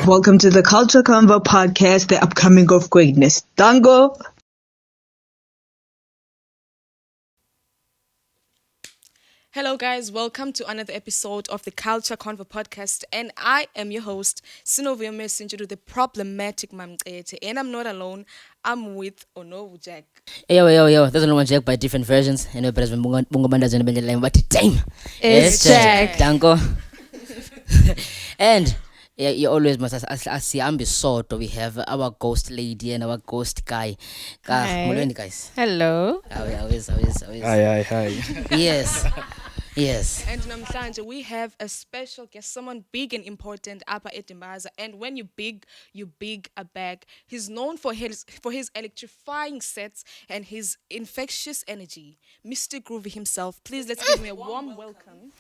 Welcome to the Culture Convo podcast, the upcoming of greatness. Dango. Hello guys, welcome to another episode of the Culture Convo podcast, and I am your host, Synovia Messenger to the problematic Mamcete, and I'm not alone, I'm with Onowu Jack. Yo, there's only one Jack by different versions. And but damn, It's Jack. Dango. And yeah, you always must as so we have our ghost lady and our ghost guy. Hi. Guys. Hello. How is. Hi. Yes. And namhlanje we have a special guest, someone big and important, Apa Edimbaza. And when you big a bag. He's known for his electrifying sets and his infectious energy. Mr. Groovy himself. Please let's give him a warm welcome.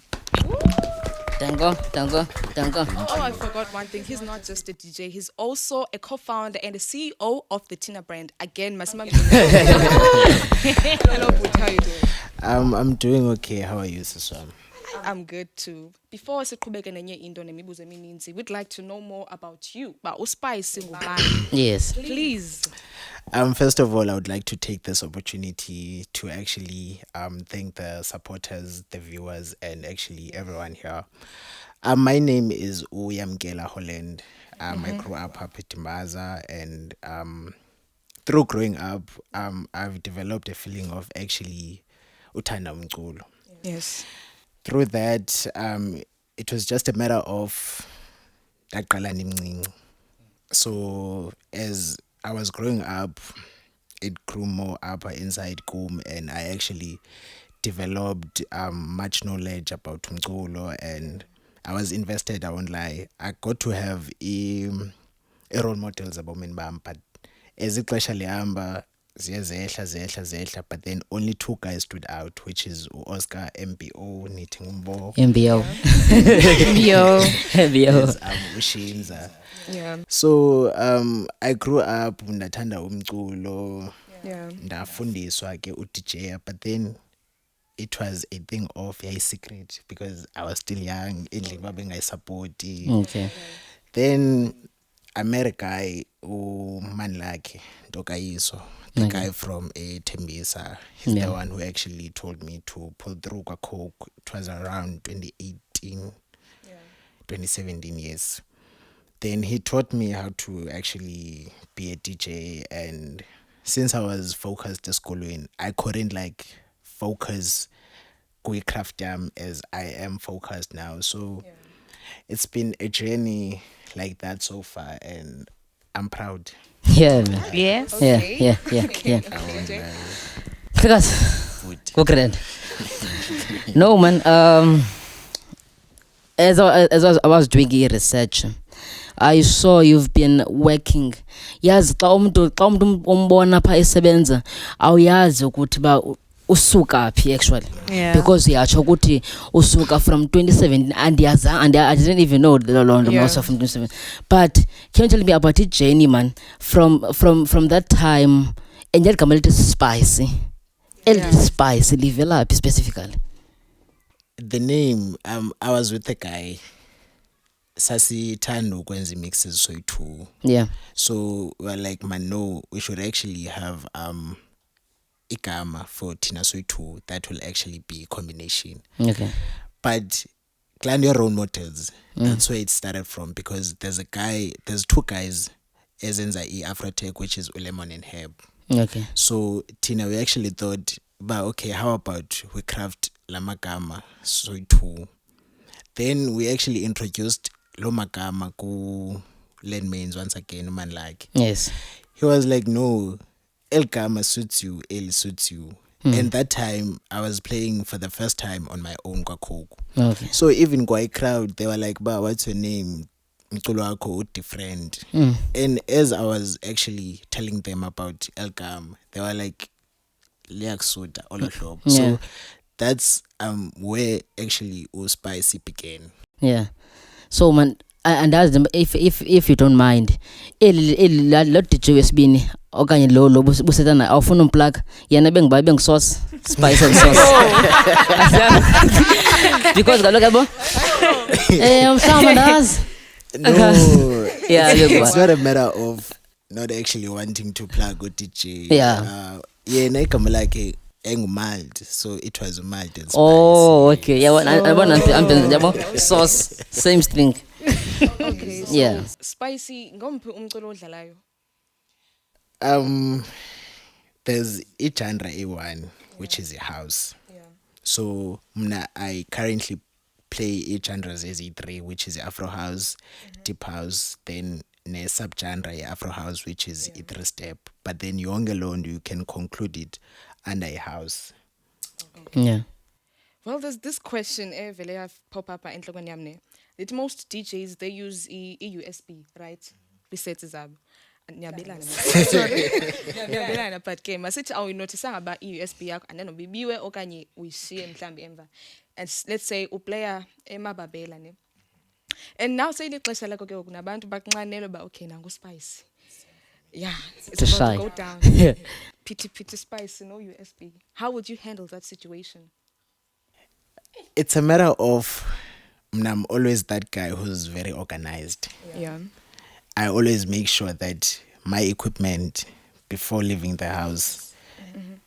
Dango. Oh, I forgot one thing. He's not just a DJ. He's also a co-founder and the CEO of the Tina brand. Again, Masima. Hello, Boot. How are you doing? I'm doing okay. How are you, Siswam? I'm good too. Before siqhubeke nenye into nemibuzo emininzi, we'd like to know more about you. Ba uSpice ngubani? Yes. Please. First of all, I would like to take this opportunity to actually thank the supporters, the viewers, and actually everyone here. My name is Uyamkela Holland. I grew up at Timbaza, and through growing up, I've developed a feeling of actually uthanda umculo. Yes. Through that, it was just a matter of daqala nimncinci. So as I was growing up, it grew more up inside kum, and I actually developed much knowledge about umculo, and I was invested. I won't lie. I got to have a role models about bam, but as ixesha lihamba ziyezehla, but then only two guys stood out, which is Oscar MBO Nitingumbo. MBO. Yes, Ushinza. Yeah. So I grew up ndathanda umculo, Yeah. ndafundiswa ke uDJ, but then it was a thing of secret because I was still young, endlini babengayisupporti. Okay. Then I met a guy uManlakhe Ntokayiso, the guy from Tembisa. He's the one who actually told me to pull through Coke. It was around 2018, 2017 years. Then he taught me how to actually be a DJ, and since I was focused at school, I couldn't focus craft jam as I am focused now. So it's been a journey like that so far, and I'm proud. Yeah, man. Yes. Yeah. Go grand. No, man. As I was doing research, I saw you've been working. Yazi xa umuntu umbona pha esebenza awuyazi ukuthi ba usuka phi actually. Yeah. Because yatsho ukuthi usuka from 2017 and I didn't even know the most of from 2017. But can you tell me about it, Jenny, man? From that time, and yet come spicy. Spicy livela specifically. The name, I was with a guy, Sasithanda ukwenza mixes soyi-2. Yeah. So we're like, man, no, we should actually have igama for Tina Soy2 that will actually be a combination. Okay. But Clan Your Role Models, that's where it started from, because there's two guys, Ezenza Afrotech, which is Ulemon and Herb. Okay. So Tina, we actually thought, okay, how about we craft Lamagama Soy2? Then we actually introduced Lomagama ku Landmains once again, man like. Yes. He was like, no, El Gama suits you, El suits you. And that time, I was playing for the first time on my own Kwakoku. Okay. So even Kwai crowd, they were like, what's your name? Mculo wako different. And as I was actually telling them about El Gama, they were like, Liak Soda, Oloshob. So that's where actually Spicy began. Yeah. So man, and ask them if you don't mind, lot DJ wesibini okanye lo busetana awufuna umplug yena bengiba sauce spice and sauce because kaloku yabo mhlawumbe ndazi No, Yeah, it's not a matter of not actually wanting to plug with DJ. Yeah. Yeah, igama lakhe engumild, so it was mild and spicy. Oh, okay. Yeah, I'm sauce, same thing. Okay, so Yeah. Spicy, ngomphi umculo odlalayo? There's a genre A1, which is a house. Yeah. So I currently play each genres as E3, which is Afro house, deep house, then a subgenre Afro house, which is E3 step. But then alone you can conclude it under a house. Yeah. Well, there's this question vele have pop up enhlokweni yami ne. That most DJs they use USB, right? Presets zabo. Niyabelana. Sorry. Niyabelana but ke masithi awunotice ngaba USB yakho and then ubibiwe okanye uyishiye mhlambi emva. And let's say uplayer emababela ne. And now say lixesha lakho ke kunabantu bakunxanelwe ba okay nangu Spice. Yeah, it's To about shy. to go down. Pity Spice, no USB. How would you handle that situation? It's a matter of I'm always that guy who's very organized. Yeah. I always make sure that my equipment before leaving the house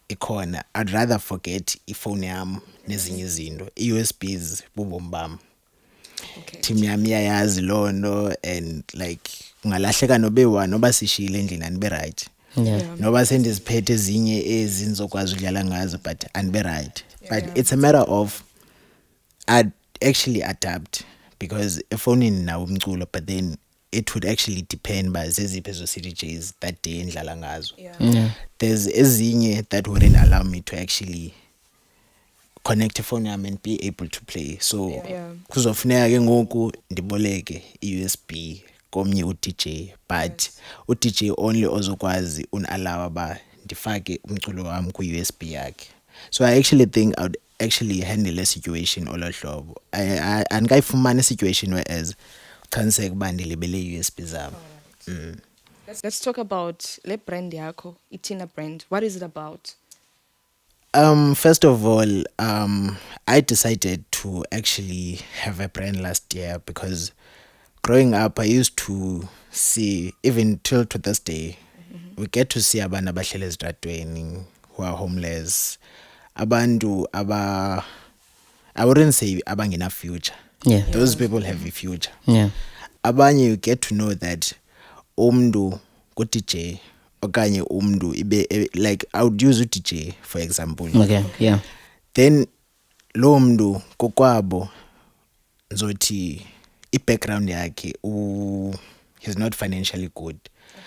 ikhona. I'd rather forget ifone yam nezinye izinto. USBs bubombam. Okay. Team yami iyayazi lono and like ungalahleka nobe one noba sishile endlini anibe right. Yeah. Noba sendiziphethe ezinye ezizokwazi udlala ngazo but anibe right. But it's a matter of I'd actually adapt because efonini nawo umculo but then it would actually depend by zeziphi ezo CDJs that day endlala ngazo. Yeah. There's ezinye that wouldn't allow me to actually connect a phone yami and be able to play. So kuzofuneka ke ngoku ndiboleke iUSB komnye uDJ but uDJ only ozokwazi unallow ba ndifake umculo wami kuUSB yakhe. So I actually think I would actually handle a situation olohlobo. Andikayifumana a situation whereas khaniseke ba ndilibele USB zami. Let's talk about le brand yakho, Itina brand. What is it about? First of all, I decided to actually have a brand last year because growing up I used to see, even till to this day, we get to see abantu abahleli ezitratweni who are homeless. Abantu I wouldn't say abangena future. Yeah. Those people have a future. Yeah. Abanye you get to know that umntu ku-DJ okanye umntu ibe like I would use uDJ for example. Okay. Yeah. Then lo mntu kokwabo nzothi i-background yakhe he's not financially good.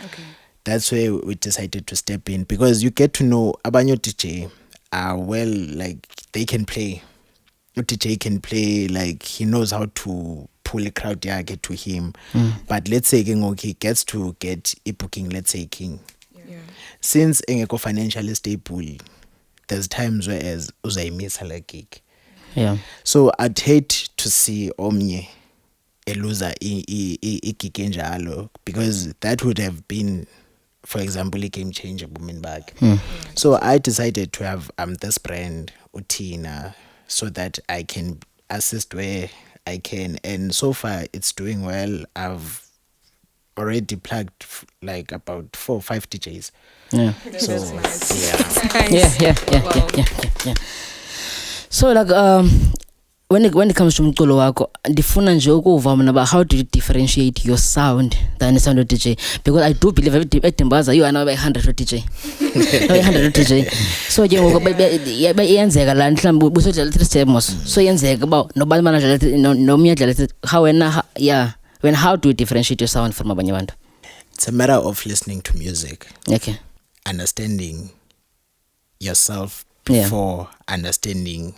Okay. That's where we decided to step in because you get to know abanye DJ are well, like they can play. DJ can play, like he knows how to pull a crowd yakhe to him. But let's say he gets to get a booking, let's say King. Yeah. Since engekho financially stable, there's times where as uzayimisa la gig. Yeah. So I'd hate to see omnye a loser i gig enjalo because that would have been, for example, a game changer booming back. So I decided to have this brand Utina so that I can assist where I can, and so far it's doing well. I've already plugged like about 4 or 5 DJs. Yeah. So Yeah. Yeah. So like when it comes to mculo wako ndifuna nje ukuva mna about how do you differentiate your sound than the sound of DJ, because I do believe eDimbaza you are now 100 DJ. 100 DJ. So ke ngoku bayenzeka la mhlawumbe busodlala 3 steps so yenzeka ba nobani manager nomnye dlala how do you differentiate your sound from abanye abantu? it's a matter of listening to music, Okay. understanding yourself Yeah. before understanding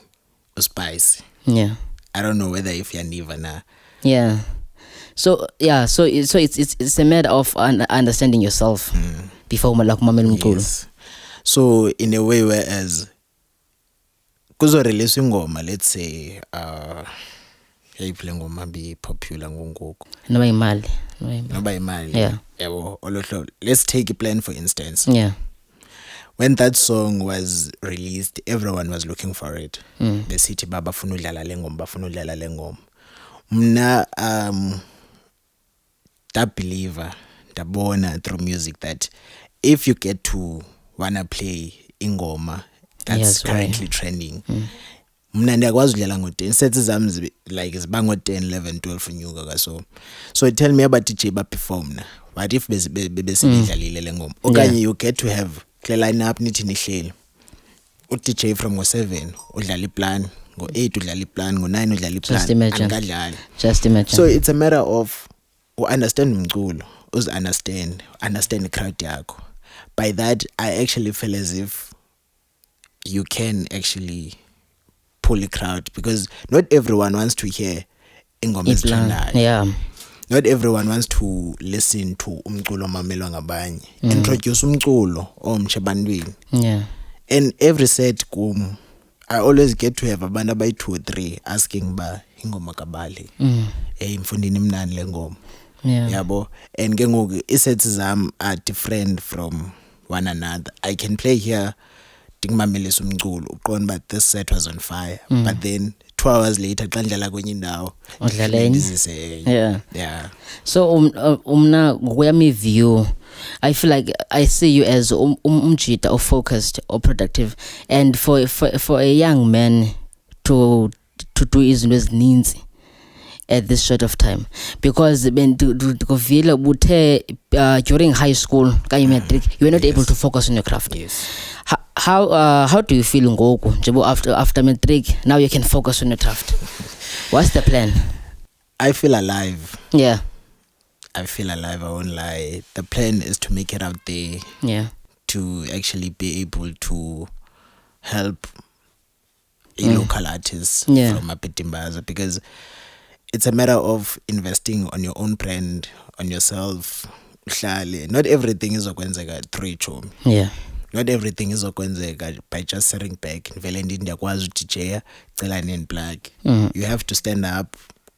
Spice. Yeah. I don't know whether if you're Nivana. Yeah. So it's a matter of understanding yourself before like mamela umculo. Yes. So in a way, whereas kuzo release ingoma, let's say yayiphile ngoma be popular ngoku. Noba imali. Noba imali. Yeah. Yabo olotlo. Let's take a plan for instance. Yeah. When that song was released, everyone was looking for it. The city baba funa udlala le ngoma, bafuna udlala le ngoma. Mna that believer, dabona through music that if you get to wanna play ingoma that's Yes, currently trending, mna ndiyakwazi udlala ngo-10 sets zami like ziba ngo-10 11 12 unyuka so tell me about DJ baperform na what if besebedlalile le ngoma okanye you get to have kule line up nithi nihleli u-DJ from ngo-7 udlala iplan ngo-8 udlala iplan ngo-9 udlala iplan anikadlali. Just imagine. So it's a matter of understand umculo understand crowd yakho. By that I actually feel as if you can actually pull a crowd because not everyone wants to hear ingoma ezithandayo. Yeah. Not everyone wants to listen to umculo mamelwa ngabanye. Introduce umculo omtsha ebantwini. Yeah. And every set kum I always get to have abantu abayi 2 or 3 asking ba ingoma kabali. Mfundini mnani le ngoma. Yeah. Yabo, and ke ngoku isets zam are different from one another. I can play here ndingimamelisa umculo uqonda but this set was on fire, but then 2 hours later xa ndidlala kwenye indawo udlala enye. Yeah. So umna ngokwami view I feel like I see you as umjita or focused or productive, and for a young man to do izinto ezininzi at this short of time, because bengovile buthe during high school kanye matric you were not able to focus on your craft. Yes. How do you feel ngoku njebo after matric now you can focus on your craft? What's the plan? I feel alive. Yeah. I feel alive, I won't lie. The plan is to make it out there. Yeah. To actually be able to help a local artist from Apetimbaza, because it's a matter of investing on your own brand, on yourself. Not everything is okwenzeka through ichomi. Yeah. Not everything is okwenzeka by just sitting back vele ndiyakwazi uDJ cela nenplug. You have to stand up,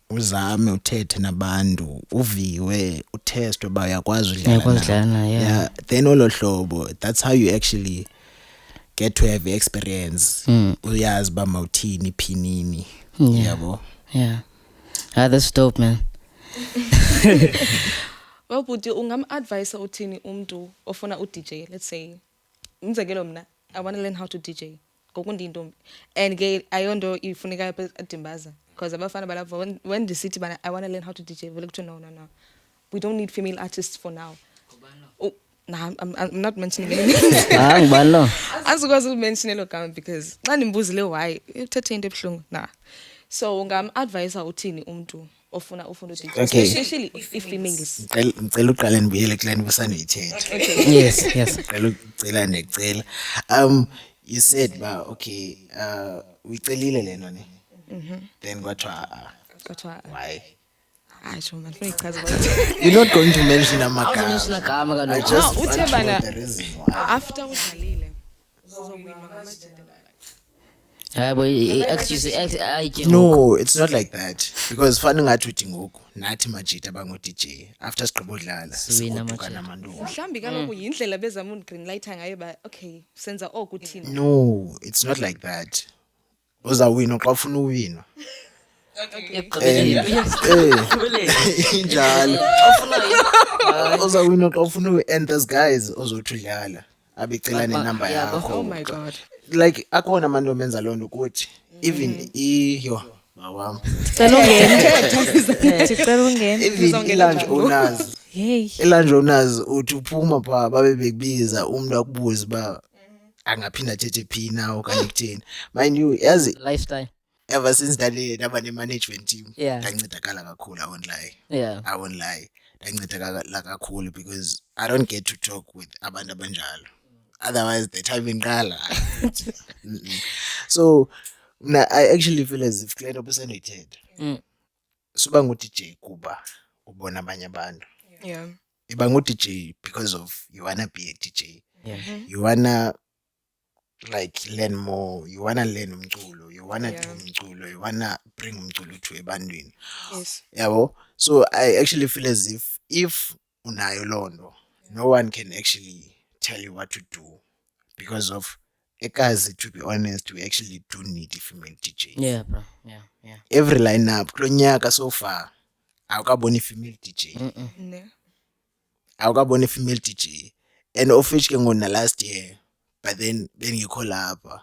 uzame uthethe nabantu, uviwe, utest uba uyakwazi udlala. Yeah, then olo hlobo, that's how you actually get to have experience. Uyazi ba mawuthini phinini. Yabo. Yeah. That's dope, man. Well, Buti, ungam-advise uthini umntu ofuna u-DJ, let's say umzekelo mna I want to learn how to DJ ngokundintombi and ke ayonto ifuneka eDimbaza because abafana balapha when the city bana I want to learn how to DJ vele kuthi no we don't need female artists for now. Oh, nah, I'm not mentioning any names. Ngubani lo? Asikwazi ukumention elo gama because xa ndimbuzile why uthethe into ebuhlungu nah. So ungam-advise uthini umntu ofuna DJ, especially if females. Ngicela uqale ndibuyele kule nto besandiyithetha. Yes. Ngicela ndicela. You said ba okay, uyicelile lento ne. Then kwathiwa why? Hayi man, funa ichaza You're not going to mention amagama. I just want uthe to know bana the reason why. after udlalile uzowinwa ngamajita. No, it's not like that. Because fana ngathi uthi ngoku nathi majita bango DJ after sigqiba udlala sigoduka namanduku. Mhlambi kaloku yindlela bezama ugreen light ngayo ba okay senza oku thina. No, it's not like that. Uzawina xa ufuna uwina. Injalo. Uzawina xa ufuna uwina, and those guys ozothi udlala abecela nenamba yakho. Oh my god. Like akhona abantu omenza loo nto ukuthi even iyo mawam even ilunch owners ilunch owners uthi uphuma pha babe bekubiza umuntu akubuza ba angaphinda athethe phi na okanye kuthini. Mind you, yazi Lifestyle. ever since ndaba ne-management team ndancedakala kakhulu, I won't lie. Yeah. I won't lie, ndancedakala kakhulu because I don't get to talk with abantu abanjalo. Otherwise the time inqala. So I actually feel as if kule person uyithetha suba ngu-DJ kuba ubona abanye abantu. Yeah. Iba ngu-DJ because of you wanna be a DJ. Yeah. You wanna like learn more, you wanna learn umculo, you wanna do umculo, you wanna bring umculo to ebantwini. Yes. Yabo. So I actually feel as if unayo loo nto, no one can actually tell you what to do because of ekazi, to be honest, we actually do need a female DJ. Yeah, bro. Yeah. Every lineup kulo nyaka so far awukaboni female DJ. No. Awukaboni female DJ. And of which ke ngona last year, but then bengikho lapha.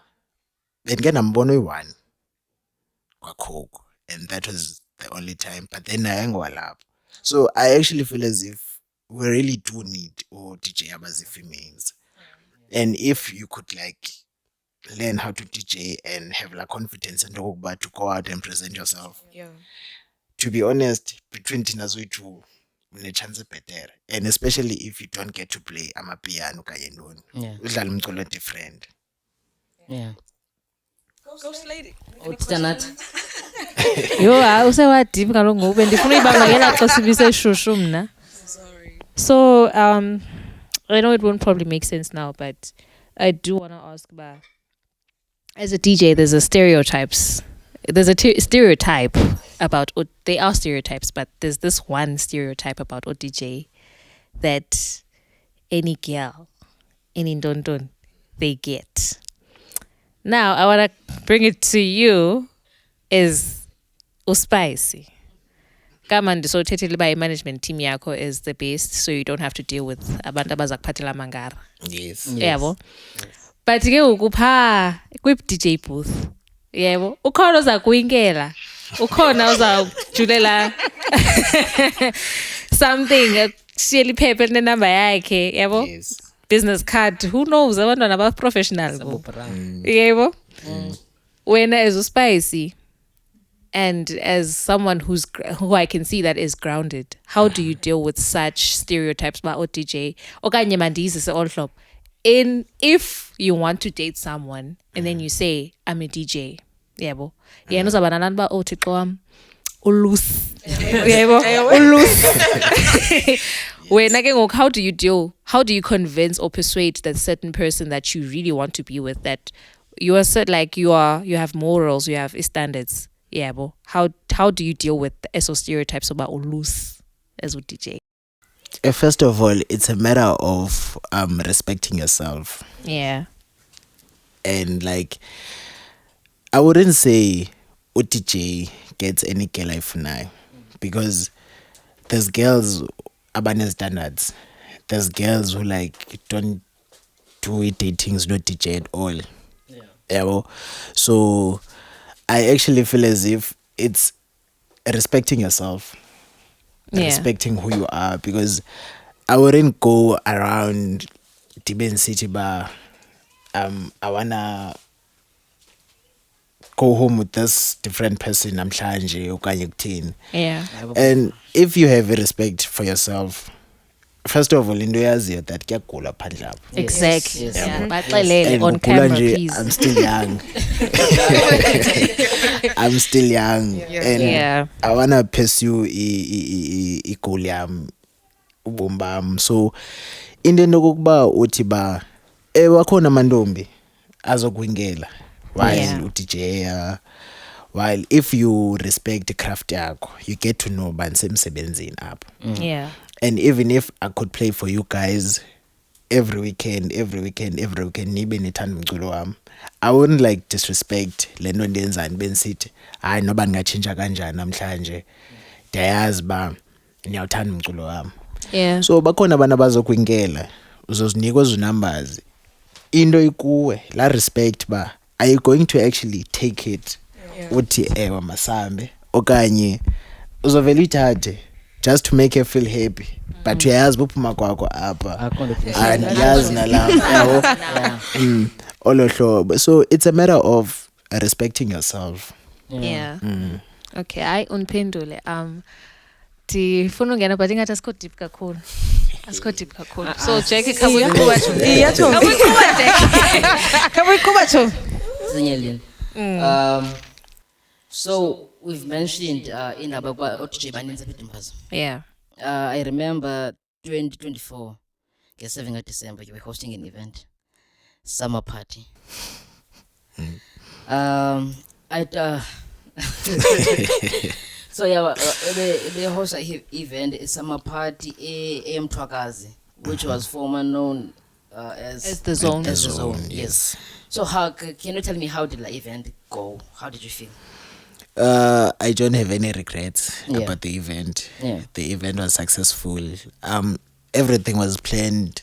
Bengenambono oyi-1 kwaCoke, and that was the only time. But then ayengwalapha. So I actually feel as if we really do need DJ abazi females. And if you could like learn how to DJ and have like confidence and about to go out and present yourself. Yeah. To be honest, between Tina Zoitu, chance better. And especially if you don't get to play amapiano kanye ntoni. Yeah. Udlala umculo different. Yeah. Ghost lady. Utitha nathi. Yo, usewa deep kaloku ngoku bendifuna uyibangela xa sibise shushu mna. Sorry. So, I know it won't probably make sense now, but I do want to ask about, as a DJ, there's a stereotypes. There's a stereotype about, they are stereotypes, but there's this one stereotype about ODJ that any girl, any ndondon, they get. Now, I want to bring it to you is uSpicy. Kamandi so thethe by management team yakho is the best, so you don't have to deal with abantu abazakuphathela mangara. Yes. Yebo. But ke ukupha kwip DJ booth. Yebo. Ukhona ozakuyinkela. Ukhona ozajulela something sheli paper ne number yakhe, yebo. Yes. Business card. Who knows? Abantwana aba professional. Yebo. Wena as uSpicy and as someone who I can see that is grounded, how do you deal with such stereotypes about ODJ? Okanye mandizise all hlobo. If you want to date someone and then you say I'm a DJ, yebo. Yena uzaba nalani ba Thixo wami ulus. Yebo, ulus. Wena ke ngoku, how do you convince or persuade that certain person that you really want to be with, that you are set, like you have morals, you have standards? Yeah, but how do you deal with the SO stereotypes about loose as a DJ? First of all, it's a matter of respecting yourself. Yeah. And like, I wouldn't say ODJ gets any girl ifunai, because there's girls abane standards. There's girls who like don't do datings, not DJ at all. Yeah. So I actually feel as if it's respecting yourself, respecting who you are, because I wouldn't go around Tiben City Bar. I wanna go home with this different person. I'm challenging. Yeah. And if you have a respect for yourself, first of all, into yaziyo that kuyagula phandle apha. Exactly. Yes. Yeah. And On camera, nje, please. I'm still young. I'm still young. And I wanna pursue I goal yam ubomi bam. So into nokuba uthi ba wakhona amantombi azokwingela while uDJ, while if you respect the craft yakho, you get to know bani semsebenzini apha. Yeah. And even if I could play for you guys every weekend, nibe nithanda umculo wami, I wouldn't like disrespect le nto ndiyenzani benisithi hayi noba ndingatshintsha kanjani namhlanje ndiyayazi ba niyawuthanda umculo wami. Yeah. So bakhona abantu abazokwingela, uzozinikwa ezo numbers, into ikuwe la respect ba are you going to actually take it uthi ewe masambe, okanye uzovela uyithathe just to make her feel happy, but uyayazi buphuma kwakho apha andiyazi nalapha olo hlobo. So it's a matter of respecting yourself. Yeah. Okay, I unphendule. Ndifuna ungena but ingathi asikho deep kakhulu. So Jackie, can we go back to So we've mentioned in about ODJ baninzi eDimbaza. Yeah. I remember 2024, 7th of December, you were hosting an event, summer party. So yeah, the host event is summer party AM Twakazi, which was formerly known as the Zone. The Zone, yes. So can you tell me how did the event go? How did you feel? I don't have any regrets Yeah. about the event. Yeah. The event was successful. Everything was planned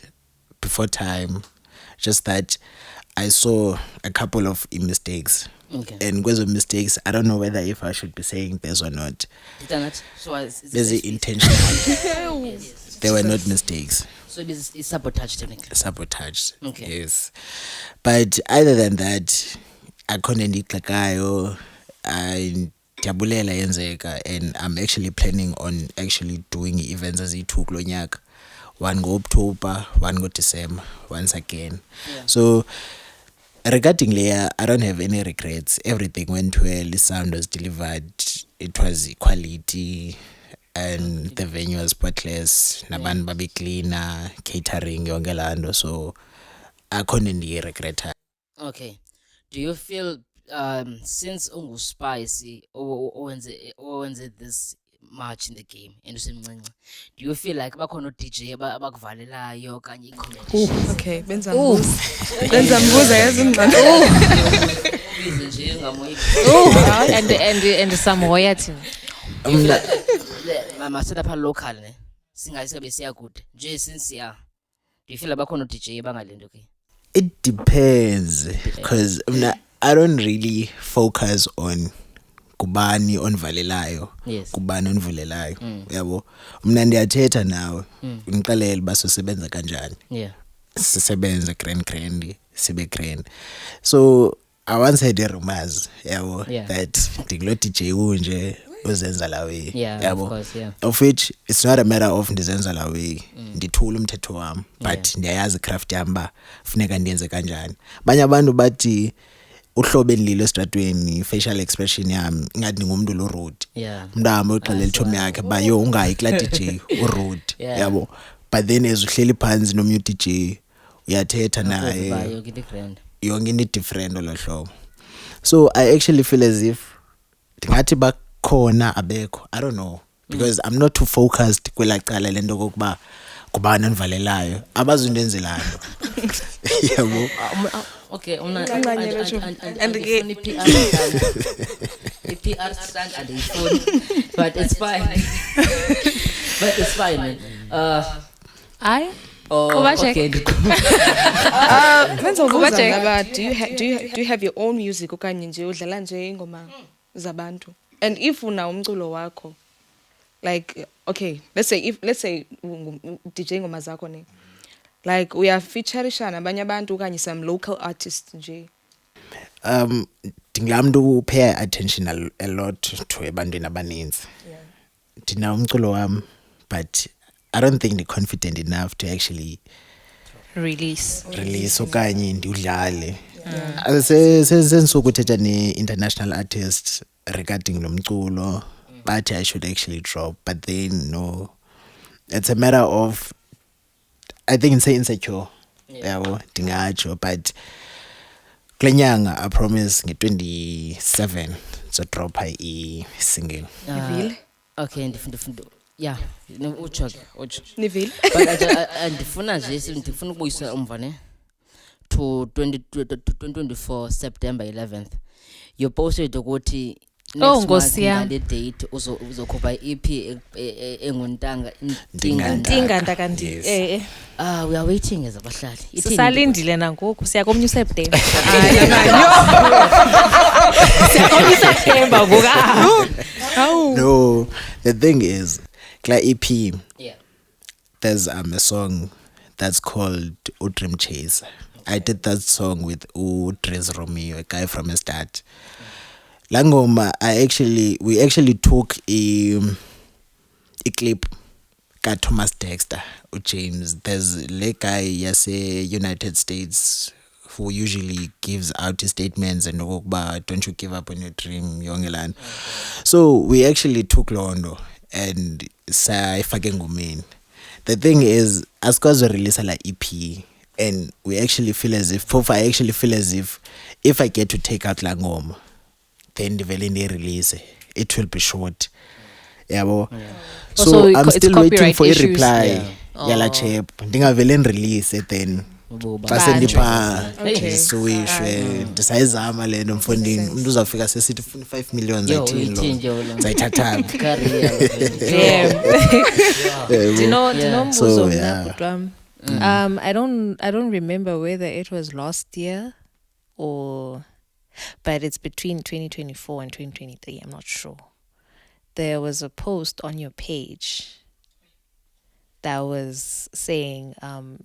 before time. Just that I saw a couple of mistakes. Okay. And because of mistakes, I don't know whether if I should be saying this or not. So There's intentional. They were not mistakes. So it's sabotage technically. Sabotage. Okay. Yes. But other than that, akhona ndixakayo ndiyabulela yenzeka, and I'm actually planning on actually doing events eziyi-2 kulo nyaka. One ngo-October, one go-December, once again. Yeah. So regarding Leia, I don't have any regrets. Everything went well. The sound was delivered. It was quality, and the venue was spotless. Nabantu babe cleaner, catering yonke laa nto. So akhona ndiyiregretayo. Okay. Do you feel since unguSpicy owenze this much in the game and usemncinci, do you feel like bakhona o-DJ abakuvalelayo okanye i-competition? Okay, benza mbuza yazi mngane. Ubize nje ungamoyiki. And some royalty. Masela pha local ne. Singayisabe siya kude. Nje since do you feel abakhona o-DJ bangalento ke? It depends, because I don't really focus on kubani onvalelayo, Yes. kubani onvulelayo. Yabo, mna ndiyathetha nawe, undixelele uba sisebenza kanjani. Yeah. Sisebenza grand sibe grand. So I once had a rumors, yabo, Yeah. that ndikulo DJ unje uzenza la way. Yeah, of Yabo, course, yeah. of which it's not a matter of ndizenza la way. Ndithula umthetho wami, but ndiyayazi craft yami ba funeka ndiyenze kanjani. Abanye abantu bathi uhlobo endililo estratweni, facial expression yami ingathi ngumuntu lo rude. Yeah. Mntama uxelela ithomi yakhe ba yo ungayi kula DJ urude. Yeah. Yabo. But then as uhleli phansi nomnye DJ uyathetha naye, Yonke into grand. yonke into different lo hlobo. So I actually feel as if ndingathi bakhona abekho, I don't know, because I'm not too focused kwela cala lento kokuba kubani onivalelayo abazundenzelayo. Yabo. Okay, And again. PR stand and the phone, but it's fine. But it's fine, man. Aye. Oh, check. okay. Benza Kuba mbuza check. ngaba, do you have your own music okanye nje udlala nje ingoma zabantu? And if una umculo wakho, like okay, let's say DJ ingoma zakho ne, like uyafeaturishana abanye abantu okanye some local artists nje. Ndingamntu pay attention a lot to ebantwini abaninzi. Ndina umculo wami, but I don't think they're confident enough to actually Release. release okanye ndiudlale. Sensuku uthetha ne-international artists regarding lo mculo, but I should actually drop. But then no, it's a matter of, I think it's insecure. Yabo, ndingatsho, but kule nyanga I promise nge-27 so drop i-single. Nivile? Okay, ndifuna. Yeah, utsho ke, utsho. Nivile? But ndifuna nje ndifuna ukubuyisa umva ne to 2024 September 11th. You posted ukuthi next month ngale date uzokhupha i-EP enguntanga Intinga kanti. Yes. we are waiting as abahlali. Sisalindile nangoku siyakomnye uSeptember. Siyakomnye uSeptember ngoka. No, the thing is, like EP, Yeah. there's a song that's called Dream Chase. I did that song with Dres Romeo, a guy from a start. Langoma, we actually took a clip ka Thomas Dexter, James. There's a guy United States who usually gives out his statements and don't you give up on your dream, Yongelan. So we actually took Londo and sayifake ngomeni. The thing is, as cause we release a EP, and we actually feel as if, I actually feel as if I get to take out Langoma, then the Velini release, it will be short. Yeah, so Also, I'm it's still waiting copyright for a issues. reply. Yeah. Yala chep. Ndinga velen release it then. xa sendipha Okay. ndisuwishwe ndisayizama le nto mfondini umntu uzawufika sesithi ufuna 5 million zayithini lo zayithathaphi So, yeah. I don't remember whether it was last year or, but it's between 2024 and 2023. I'm not sure. There was a post on your page that was saying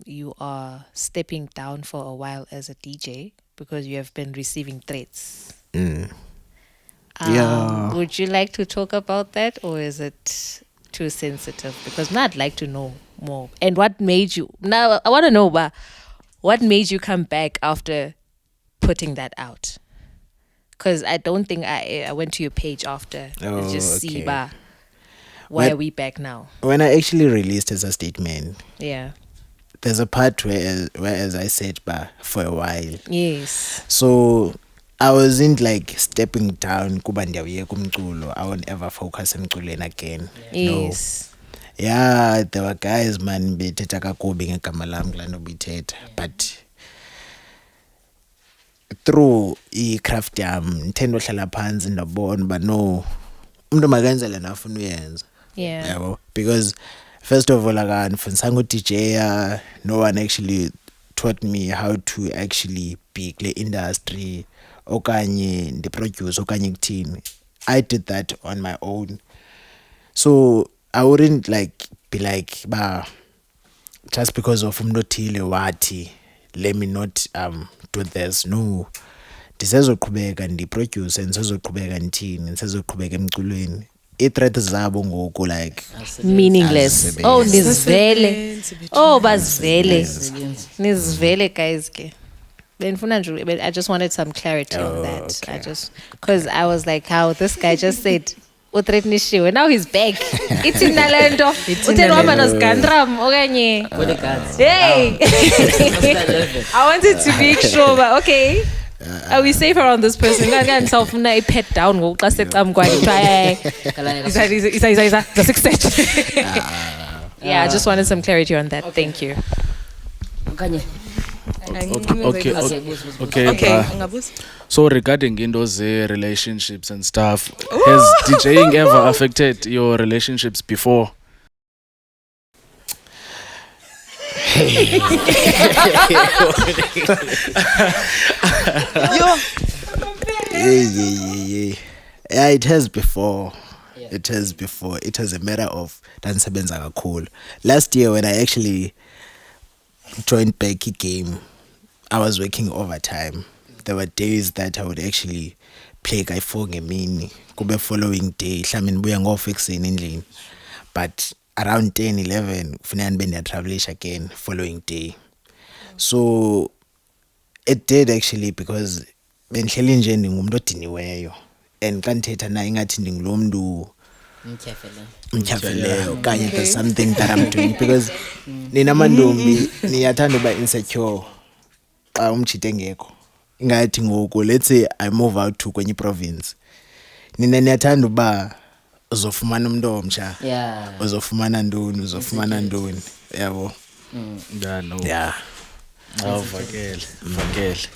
you are stepping down for a while as a DJ because you have been receiving threats. Yeah. Would you like to talk about that, or is it too sensitive? Because now I'd like to know more. And what made you? Now I want to know, but what made you come back after putting that out? Because I don't think I went to your page after to just see, okay. but why are we back now? When I actually released as a statement, Yeah. there's a part where as I said for a while. Yes. So I wasn't like stepping down kuba ndiyawuyeka umculo. I won't ever focus emculweni again. Yes. No. Yeah, there were guys man bethetha kakubi ngegama lam kulaa nto buyithetha, but through i-craft yam ndithanda uhlala phantsi ndabona uba no umntu makenze le nto afuna uyenza. Yeah. Yabo, because first of all akandifundisanga udj. No one actually taught me how to actually be kule industry okanye ndiproduce okanye kuthini. I did that on my own, so I wouldn't like be like just because of umntu othile wathi let me not do this. No, ndisezoqhubeka ndiproduce ndisezoqhubeka ndithini ndisezoqhubeka emculweni. I-threat zabo ngoku like Meaningless. Azisebenzi. Oh, nizvele. Azisebenzi Oh, bazvele. Nizvele, guys. I just wanted some clarity on that. okay. I just, because I was like, how this guy just said, "Uthreatenishiwe." Now he's back. It's in Nalendo. Uthemba Gandram. Okanye. Hey. I wanted to make sure, but okay. Are we safe around this person? Ngani sawufuna pet down ngoku xa secam kwakhe Yeah, I just wanted some clarity on that. Thank you. Kanye. Okay. Ungabuza? So regarding into relationships and stuff, has DJing ever affected your relationships before? Yeah, it has before. It has before. It was a matter of dansebenza kakhulu. Last year when I actually joined back game, I was working overtime. There were days that I would actually play kayi-4 ngemini. Kube following day, mhlawumbe ndibuya ngo-5 ekuseni endlini. But around 10, 11, kufuneka ndibe ndiyatravelisha again following day. So it did actually, because bendihleli nje ndingumuntu odiniweyo, and xa ndithetha naye ingathi ndingulo mntu mtyhafeleyo okanye there's something that I'm doing, because nina mantombi niyathanda uba insecure xa umtshiti engekho. Ingathi ngoku let's say I move out to kwenye province, nina niyathanda uba uzofumana umntu omtsha, uzofumana ntoni, yabo. Yeah, no. Yeah. Vakele.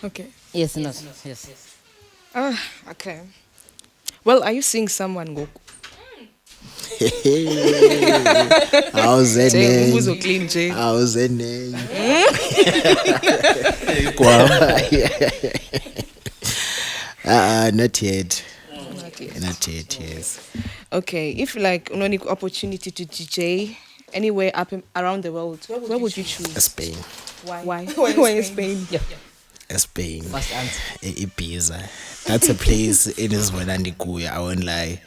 Okay. Yes, no. Yes. Okay. Well, are you seeing someone ngoku? How's that Jay, name? umbuzo clean Jay. How's that name? Not yet. Not yet, yes. Okay, if like unique opportunity to DJ anywhere up around the world, where would you choose? Spain. Why? Why Spain? Spain. First answer. Ibiza. That's a place it is when ndikuya, I won't lie.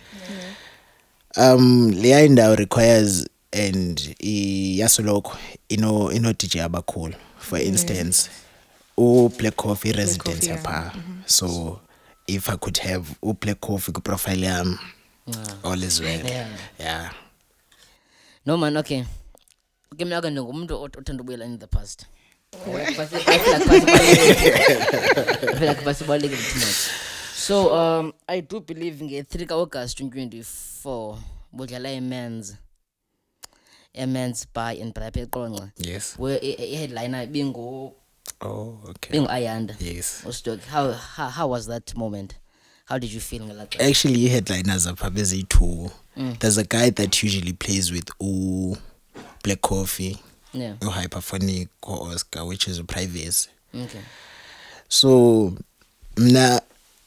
Leya indawo requires and yasoloko ino DJ abakhulu. For instance, Black Coffee residence apha. So if I could have Black Coffee ku profile yam, all is well. Yeah. No man, okay. Okay, mina ngumuntu othanda ubuyela in the past. I feel like basibalekile too much. So I do believe nge 3 August 2024 bodlala iMen's. a men's bar in Brapeqonqa. Yes. Where a headliner bingo Oh, okay. bingo Ayanda. Yes. How was that moment? How did you feel like that? Actually, headliners are probably two. There's a guy that usually plays with Black Coffee, Yeah. Hyperphonic, or Oscar, which is a privacy. Okay. So now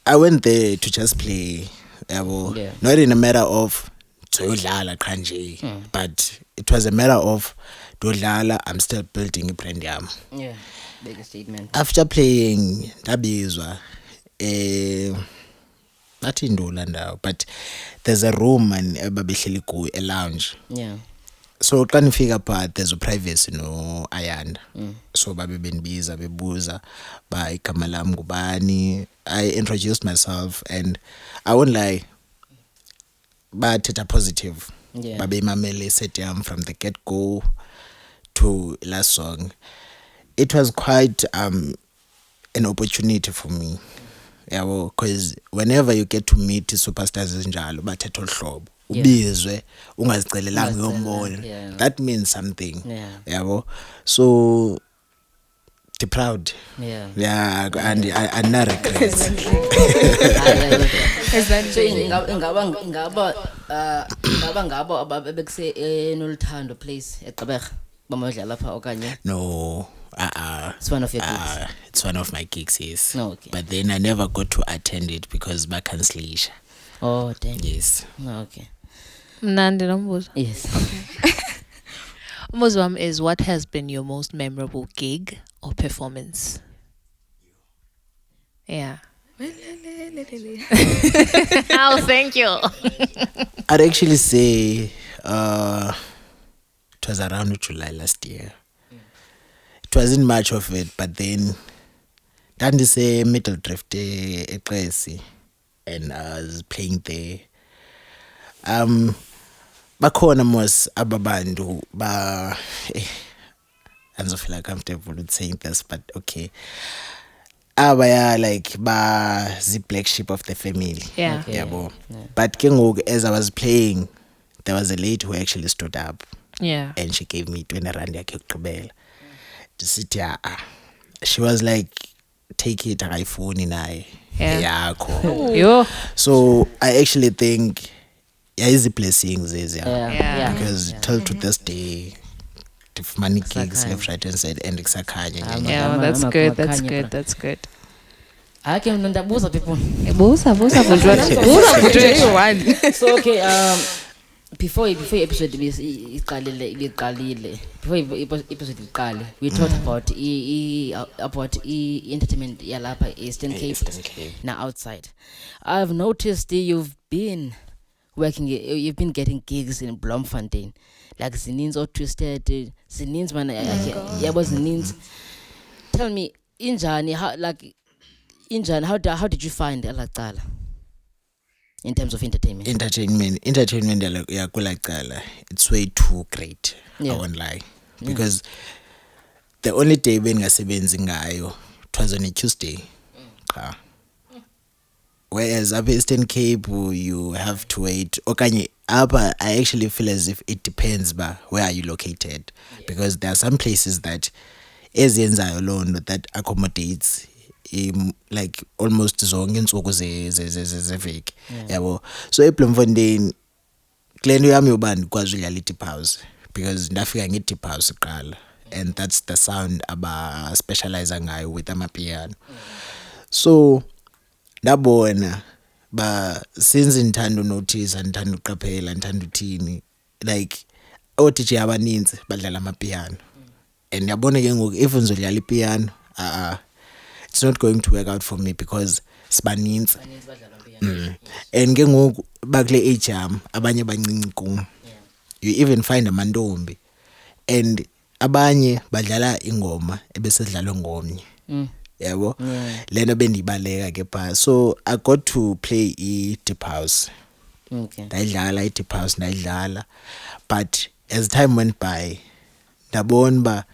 I went there to just play. Yeah. Not in a matter of Toyodlala Kanje, but it was a matter of Toyodlala, I'm still building a brand yam. Yeah. Big statement. After playing Dabizwa, not in Dolanda, but there's a room and a lounge. Yeah. So xa nifika pha there's a privacy no Ayanda. So babe bendibiza bebuza ba igama lami ngubani. I introduced myself and I won't lie, bathetha positive. Yeah. Babe imamele set yam from the get go to last song. It was quite an opportunity for me. Yabo, because whenever you get to meet superstars ezinjalo bathetha ohlobo. Yeah. Ubizwe ungazicelelanga uyombona. Yeah. That means something. Yeah. Yabo. So be proud. Yeah. Yeah, and I no regrets. So ingaba ababekuse enoluthando place eGqeberha bamodlala lapha okanye. No. It's one of your gigs. It's one of my gigs, yes. No, okay. But then I never got to attend it because bacancelisha. Oh damn. Yes. No, okay. Mnandi nombuzo. Yes. Umbuzo wami is, what has been your most memorable gig or performance? Yeah. Oh, thank you. I'd actually say it was around July last year. It wasn't much of it, but then Dandise Middle Drift eXesi, and I was playing there. Bakhona mos ababantu ba I don't feel comfortable with saying this, but okay. Abaya like the black sheep of the family. Yeah. Okay. Yabo. Yeah. But King, as I was playing, there was a lady who actually stood up Yeah. and she gave me 20 rand yakhe yokugqibela. She was like, take it, iPhone naye. Yeah. Yakho. Yo. So I actually think is blessings Yeah. Yeah. because till to this day the money gigs Kusakhanya. left, right and said and Ksakanya. Yeah, I'm that's a good. That's Kanye, good. bro. That's good. Okay, ndabuza people. Busa one. So okay, before episode iqalile, before episode iqale, we talked about entertainment yalapha Eastern Cape. Eastern Cape. Now outside, I've noticed you've been getting gigs in Bloemfontein, like Zinins or Twisted, Zinins man, yabo Zinins. Tell me, injani, how did you find Alaqala in terms of entertainment? Entertainment yakulaqala, it's way too great. Yeah. I won't lie, because the only day bengasebenzi ngayo, it was on a Tuesday. Cha. Whereas up Eastern Cape you have to wait. Okanye apa, I actually feel as if it depends ba where are you located, because there are some places that ezenzayo alone that accommodates like almost zonke insuku zeveki yabo. So eBloemfontein kule nto yami yoba ndikwazi udlala i-deep house, because ndafika nge-deep house kuqala, and that's the sound aba specialize ngayo with amapiano. So ndabona ba since ndithanda unotice, ndithanda uqaphela, ndithanda uthini, like DJ abaninzi badlala amapiano, and yabona ke ngoku if ngizodlala ipiano it's not going to work out for me because sibaninzi. And ke ngoku bakule age yam abanye bancinci kum, you even find amantombi and abanye badlala ingoma ebesedlalwa ngomnye. Yabo, lena bendibaleka ke pha. So I got to play i-deep house. Okay. Ndayidlala i-deep house, ndayidlala, but as time went by ndabona ba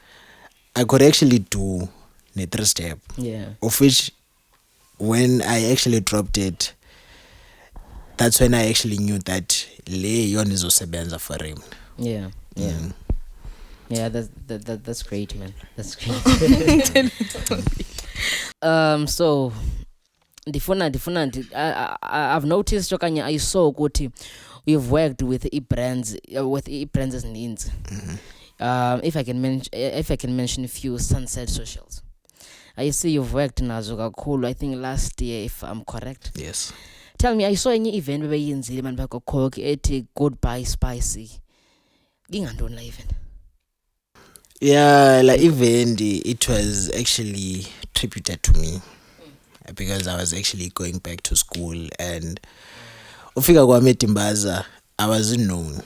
I could actually do ne 3-step, Yeah. of which when I actually dropped it, that's when I actually knew that le yona izosebenza for him. Yeah. Yeah. Yeah, that's great, man. That's great. So I've noticed okanye I saw ukuthi you've worked with e-brands as needs. If I can mention a few Sunset Socials. I see you've worked nazo kakhulu, I think last year if I'm correct. Yes. Tell me, I saw any event where you yenzile man bako Coke ethi Goodbye Spicy. Ingantoni la event? Yeah, like event, it was actually tributed to me because I was actually going back to school and ufika kwami eDimbaza I wasn't known,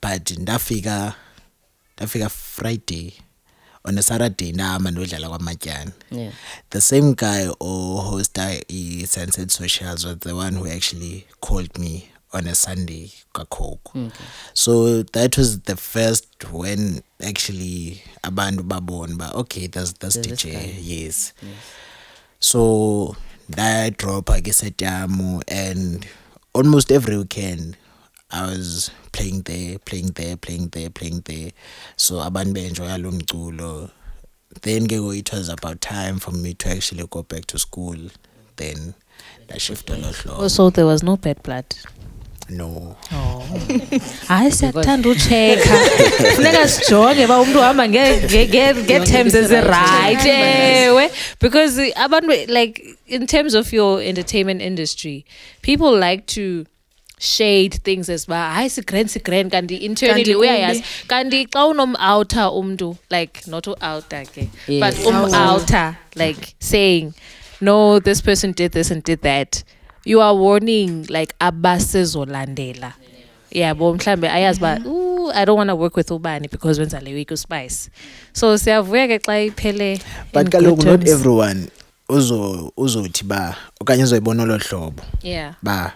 but ndafika Friday. On a Saturday nama ndodlala kwaMatyana. Yeah. The same guy or host Sunset Socials was the one who actually called me on a Sunday Coke. Okay. So that was the first when actually abantu babon ba okay, there's DJ. Yes. So that drop Agisetamu, and almost every weekend I was playing there. So abantu enjoy lo mculo. Then it was about time for me to actually go back to school. Then I shifted a lot. Also, there was no bad blood. No. Hayi siyakuthanda uchecka. Funeka sijonge ba umuntu uhamba get terms as right ewe, because abantu like in terms of your entertainment industry, people like to shade things as ba hayi sigrand kanti internally uyayazi kanti xa outer umntu, like not outer ke, but outer, like saying no, this person did this and did that, you are warning like abasezolandela. Yeah, bo mhlambe ayazi ba I don't want to work with ubani because wenza le week uSpice. So siyavuya ke xa iphele. But kaloku not everyone uzothi ba okanye uzoyibona lo hlobo. Yeah. Ba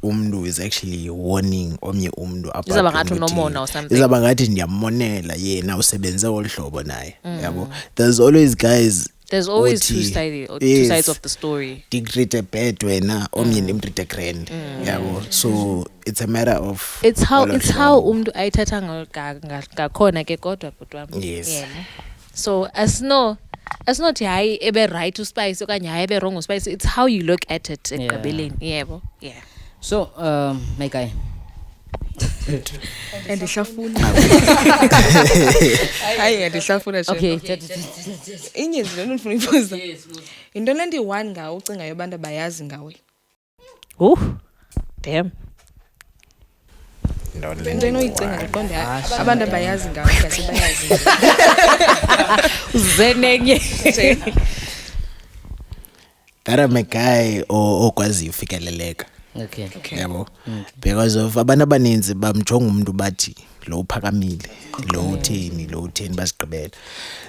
umntu is actually warning omnye umntu about izaba ngathi unomona or something. Izaba ngathi ndiyamonela yena usebenze olhlobo naye. Yabo. There's always two sides of the story. Digrete bad wena omnye nimtrite grand. Yabo. So it's a matter of it's how umntu ayithatha ngakhona ke kodwa butwami. Yes. Yeah. So as not hayi ebe right uSpice okanye hayi ebe wrong uSpice, it's how you look at it ekugqibeleni. Yebo. Yeah. So my guy, Andihlafuna. Hayi andihlafuna nje. okay, Inye izinto endifuna uyibuza. Into lendi-1 ngawe ucingayo abantu abayazi ngawe. Damn. Into enoyicinga ngiqonde abantu abayazi ngawe ngase bayazi. Uzenenye. that I'm a guy okwazi ufikeleleka. okay. Yabo. Because of abantu abaninzi bamjonga umuntu bathi lo uphakamile, lo uthini basigqibela.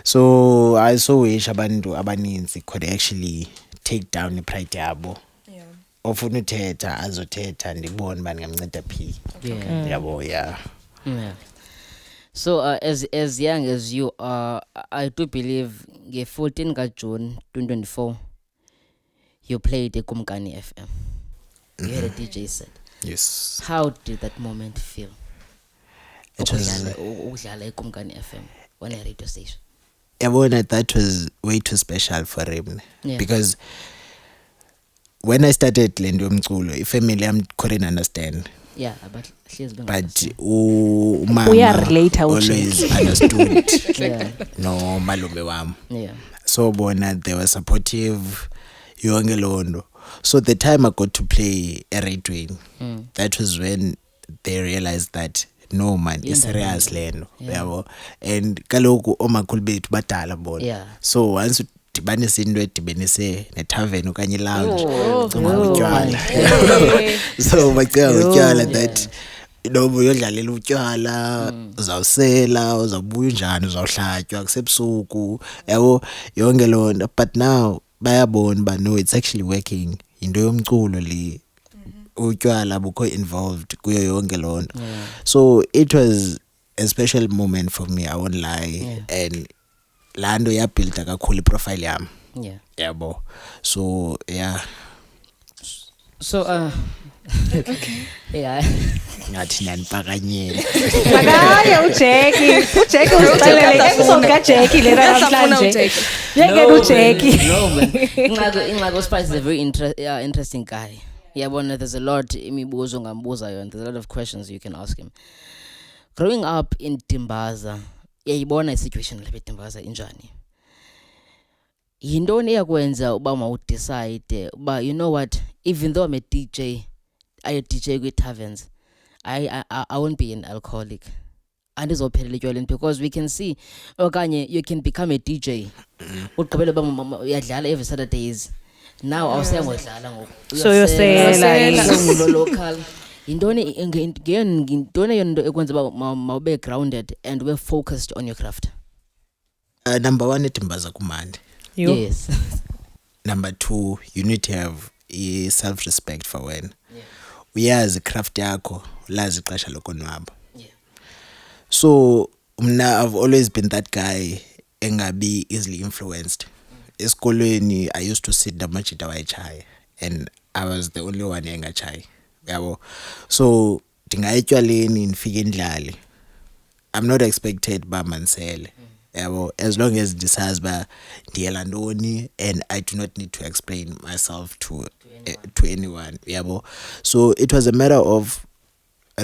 So I so wish abantu abaninzi could actually take down ipride yabo. Yeah. Ofuna uthetha azothetha ndibone bani ngamnceda phi. Yabo, yeah. Yeah. So as young as you are, I do believe nge-14 June 2024 you played eKumkani FM. You had a DJ set. Yes. How did that moment feel? It was ukudlala eKumkani FM on a radio station. That was way too special for him. Yeah. Because when I started Lendo Mculo, family couldn't understand. Yeah, but Mama we are later always understood. yeah. No, malume wam. Yeah. So bona they were supportive. Yonke londo. So the time I got to play a radio, that was when they realized that no man, it's serious leno. Yeah. And kaloku omakhulu bethu badala bona. Yeah. So once dibanise into edibenise netavern okanye lounge ucinga utywala. So bacinga utywala that uyodlalela utywala uzawusela uzawubuya njani uzawuhlatywa kusebusuku yabo yonke loo nto. But now bayabona ba no, it's actually working. Into yomculo le utywala bukho involved kuyo yonke loo nto. So it was a special moment for me, I won't lie. And laa nto yabuilda kakhulu iprofile yam. Yeah. Yabo. So yeah. So Yeah. ngathi nyanipakanyela. Makaya uJackie usixelele episode kaJackie lena namhlanje. Yeke uJackie. No man. Ingago Spice is a very interesting guy. Yabona, there's a lot imibuzo ngambuza yona. There's a lot of questions you can ask him. Growing up in Timbaza, yayibona isituation lapha eTimbaza injani? Yintoni eyakwenza uba mawudecide uba you know what, even though I'm a DJ, I DJ kwi taverns, I won't be an alcoholic. Andizophelela etywaleni, because we can see okanye you can become a DJ. Ugqibele uba uyadlala every Saturdays. Now awusengodlala ngoku. So uyosela local. Yintoni yonto ekwenza uba mawube grounded and we're focused on your craft? Number 1, eTimbaza kumandi. Yes. Number 2, you need to have self-respect for when. Uyazi craft yakho, lazi ixesha lokonwaba. So I've always been that guy engabi easily influenced. Esikolweni I used to sit namajita wayechaya and I was the only one engachaya. Yabo. So ndingayetywaleni nifike ndlale. I'm not expected ba mansele. Yabo, as long as ndisazi ba ndiyela ntoni and I do not need to explain myself to anyone. Yabo. So it was a matter of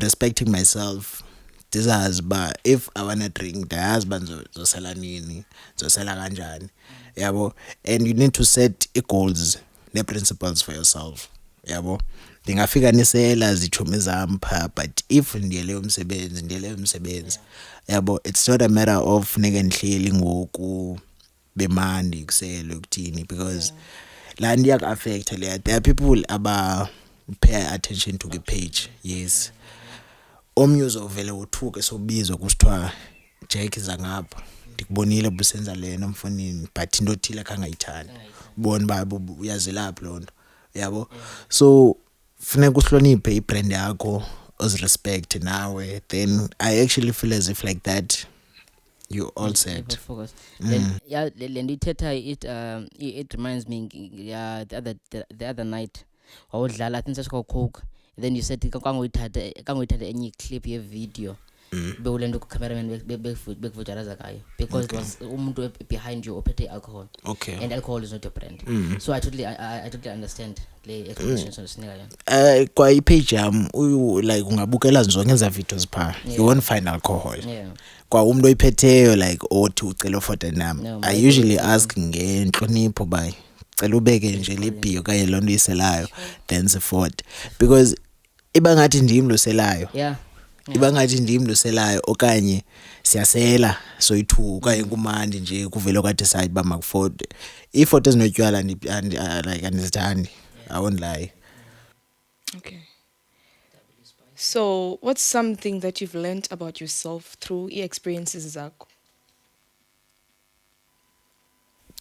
respecting myself. Ndizazi ba if I wanna drink, ndayazi ba ndizosela nini, ndizosela kanjani. Yabo. And you need to set goals ne principles for yourself. Yabo. Ndingafika nisela zithume zam pha, but if ndiyele umsebenzi. Yabo, it's not a matter of neke ndihleli ngoku bemandi kusele ukuthini, because la ndiya affect le. There are people aba pay attention to the page. Yes. Omnye uzovele uthuke sobizwa kusithiwa Jack iza ngapha, ndikubonile busenza lena mfonini, but into othile khangayithanda. Bona babo uyazelapha lonto. Yabo. So funeka uhloniphe ibrand yakho, respect nawe, then I actually feel as if like that you all said. Then yeah, lento ithetha it reminds me the other night wawudlala athi sesiko coke, then you said kangoyithatha enye clip ye video bewulento ku cameraman bekuvujaraza kayo, because it was umuntu behind you ophethe alcohol. Okay. And alcohol is not your brand. So I totally understand le explanation sinika yona. Kwa ipage yam like ungabukela zonke eza videos pha, you won't find alcohol. Yeah. Kwa umuntu oyiphetheyo like othi ucela photo nami, I usually ask ngenhlonipho bay cela ubeke nje lebhiyo kanye lonto iselayo then forward, because iba ngathi ndim lo selayo. Yeah. Iba ngathi ndim lo selayo okanye siyasela so ithu kanye kumandi nje kuvela kwa decide ba makufode ifoto ezinotywala like andizithandi. I won't lie. Okay. So, what's something that you've learned about yourself through experiences zakho?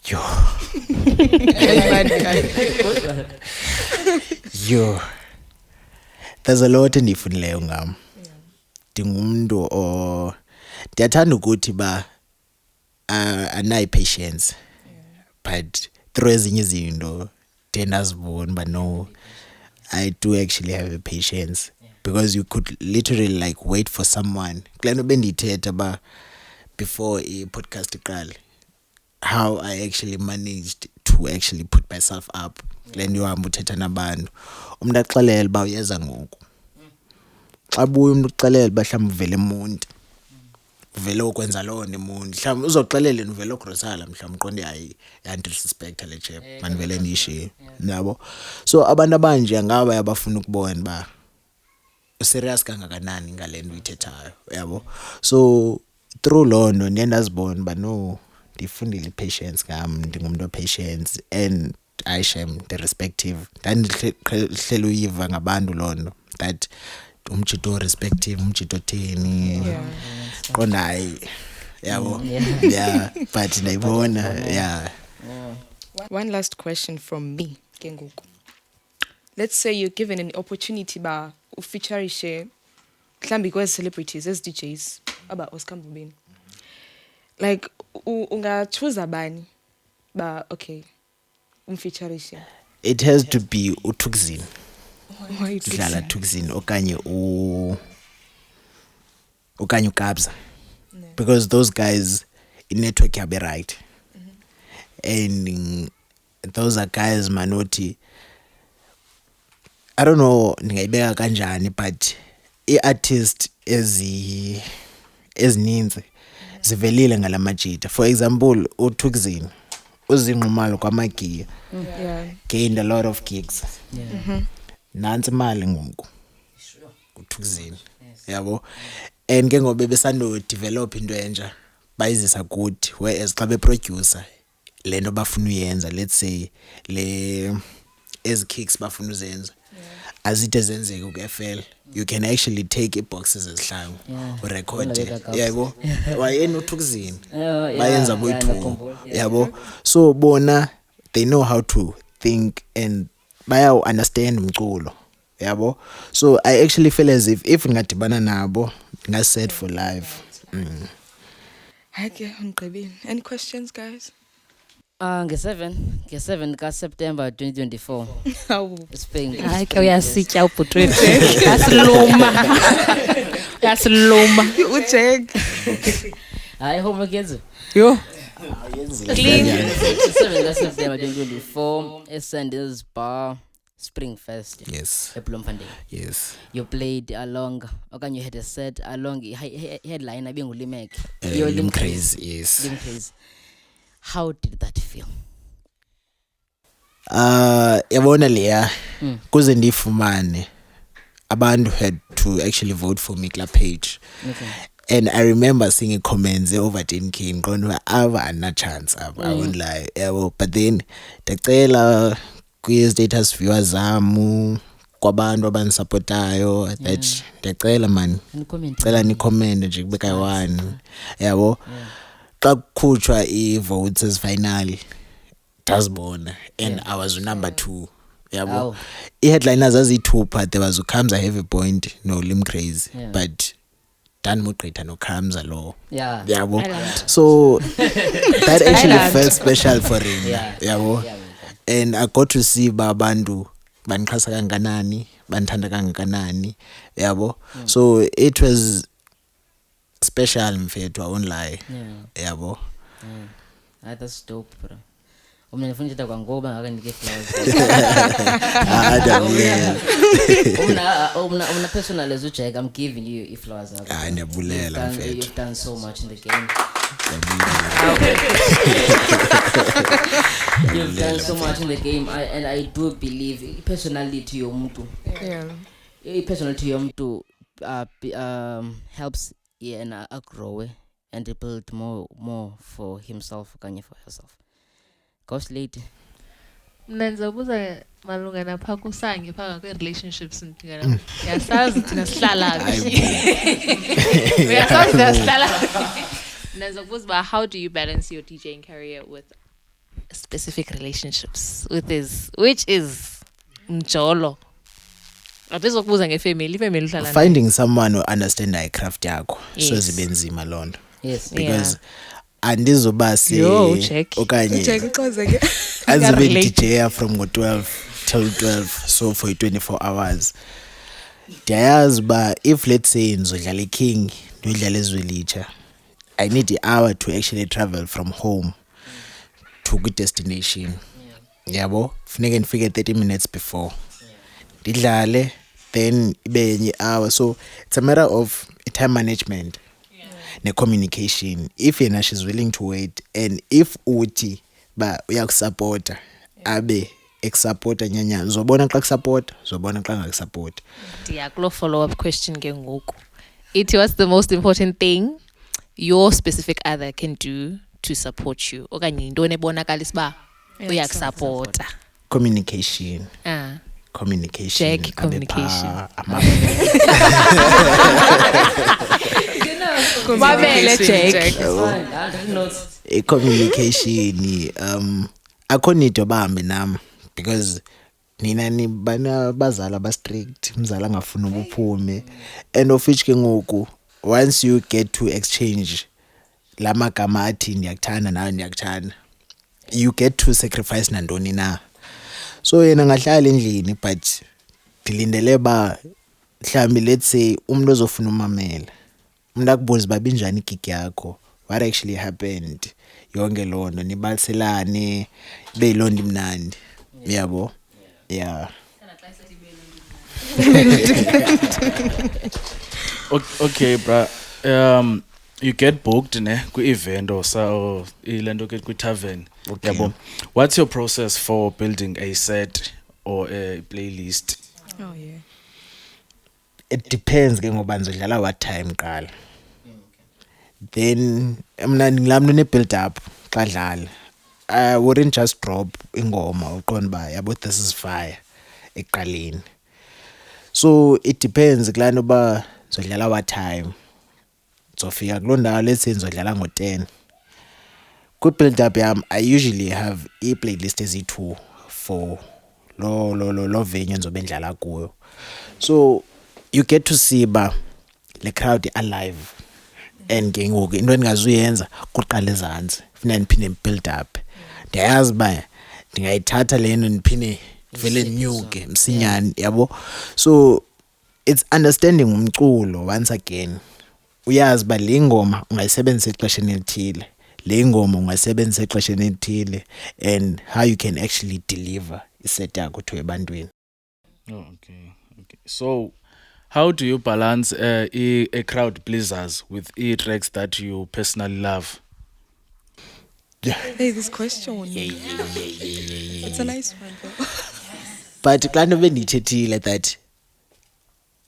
Yo. There's a lot endifundileyo ngam. Ndingumntu ndiyathanda ukuthi ba anayi patience. But through ezinye izinto ndiyazibona but no, I do actually have a patience, because you could literally like wait for someone. Kleno bendithetha ba before a podcast iqale, how I actually managed to actually put myself up. Kleno uhamba uthetha nabantu, umuntu axelele ba uyeza ngoku. Xa buya umuntu uxelele ba mhlawumbe uvele eMonti, uvele ukwenza loo nto eMonti, mhlawumbe uzoxelele uvele ugrosala, mhlawumbe uqonde hayi disrespect le chap manivele ndishiye nabo. So abantu abanje ngaba yabafuna ukubona ba serious kangakanani ngale nto uyithethayo, yabo. So through loo nto ndiye ndazibona ba no, ndifundile patience ngam, ndingumuntu patience, and I shame the respective ndandihlelo uyiva ngabantu loo nto that umjito respective umjito theni qonda hayi yabo. Yeah, but ndayibona. Yeah. One last question from me, Kenguku. Let's say you're given an opportunity ba ufeaturishe mhlambi kwezi celebrities as DJs aba Oscar Mbubeni. Like ungachoose bani ba okay umfeaturishe? It has to be uThukzin. udlala Tuxin okanye uKabza, because those guys network yabe right, and those are guys manoti, I don't know ndingayibeka kanjani, but i-artist ezininzi zivelile ngalamajita. For example, uTuxin uzinqumalo kwamagiya gained a lot of gigs. Nansi imali ngoku uTuxin, yabo, and ke ngoba besando develop into entsha bayizisa good, whereas xa beproducer lento bafuna uyenza, let's say le as kicks bafuna uzenza azide zenzeke ku-FL, you can actually take iboxes ezihlanu urecord, yabo, wayena uTuxin bayenza boyi-2, yabo. So bona they know how to think and baya understand umculo, yabo. So I actually feel as if ngadibana nabo ngaset for life. Okay, any questions, guys? Nge-7 ka-September 2024 Spain. Hayi ke uyasitya ubhutwethu. Yasiluma. Ujek. Hayi homework yenziwe. Yo. Clean. 7 ka-September 2024 eSanders Bar Spring Fest. Yes. eBloemfontein. Yes. You played along, okanye you had a set along headline abenguLimek. Lim Craze, yes. Lim Craze. How did that feel? Yabona leya kuze ndifumane abantu had to actually vote for me kula page. Okay. And I remember seeing comments over 10K ngiqonda ava ana chance apha, I won't lie, yabo. But then ndacela kwi-status viewers zamu kwabantu abanisupportayo that ndiyacela man, cela ni-comment nje kube kayi-1, yabo. Xa kukhutshwa i-votes ezifinal ndazibona, and I was number 2, yabo. I-headliners zaziyi-2, but there was uKamza Heavy Point noLim Craze, but ndanimogqitha noKamza lo, yabo. So that actually felt special for him, yabo. And I got to see abantu bandixhasa kangakanani, bandithanda kangakanani, yabo. So it was special mfethu, I won't lie, yabo. That's dope, bro. Umna nifuna uthetha kwangoba ngakandike flowers. Umna personal as uJack, I'm giving you flowers. Ndiyabulela mfethu. You've done so much in the game. You've done so much in the game, and I do believe personality yomuntu. Personality yomuntu helps and grow and build more for himself okanye for herself. Ghost lady. Mna ndizobuza malunga napha kusange phaka kwe-relationships ndingana. Yasazi thina sihlala phi. Uyasazi thina sihlala phi. Mna ndizobuza uba how do you balance your DJing career with specific relationships which is mjolo. Abezokubuza ngefamily, ifamily uhlala. Finding someone who understand craft yakho so zibe nzima loo nto. Yes. Because andizoba okanye azibe DJ from ngo-12 till 12, so for 24 hours. Ndiyayazi uba if let's say ndizodlala iKing ndiyodlala eZwelitsha, I need an hour to actually travel from home to good destination, yabo. Funeke ndifike 30 minutes before ndidlale, then ibe yenye hour. So it's a matter of time management, ne-communication. If yena she's willing to wait, and if uthi ba uyakusupporta abe ekusupporta nyanyana, uzobona xa kusupporta, uzobona xa ngakusupporta. Ndiyakulo follow-up question ke ngoku. Ithi, what's the most important thing your specific other can do to support you? Okanye yintoni ebonakalisa uba uyakusupporta? Communication. Communication. Jack, communication. Mamele Jack. Communication. Akho need bahambe nami, because nina ni bana bazala ba strict, mzala ngafuna ubuphume, and of which ke ngoku once you get to exchange la magama athi ndiyakuthanda nawe ndiyakuthanda, you get to sacrifice nantoni na. So yena ngahlala endlini, but Dilindele ba mhlambi let's say umuntu ozofuna umamela. Umuntu akubuza babinjani igig yakho. What actually happened? Yonke lonto nibaliselane beyilondo imnandi. Yabo. Yeah. Okay, bra. You get booked ku-event or ilento ke kwi-tavern. Okay. Yabo. What's your process for building a set or a playlist? Oh yeah. It depends ke ngoba nizodlala what time qala. Then mina ngilamntu ne build up xa dlala. I wouldn't just drop ingoma uqonda ba yabo this is fire eqaleni. So it depends kulana ba nizodlala what time. Sofika kulondawo let's say nizodlala ngo10. Ku build up yam I usually have a playlist ezi2 for lo venue nzobe ndlala kuyo. So you get to see ba le crowd alive and ke ngoku into engazuyenza kuqala ezantsi funa niphinde build up. Ndiyazi ba ndingayithatha leno niphinde vele nyuke msinyane yabo. So it's understanding umculo once again. Uyazi ba le ngoma ungayisebenzisa exesheni elithile, le ngoma ungayisebenzisa exesheni elithile, and how you can actually deliver iset yakho to ebantwini. Oh, okay. So how do you balance a crowd pleasers with tracks that you personally love? Hey, this question. It's a nice one, though. But xa nto bendiyithethile that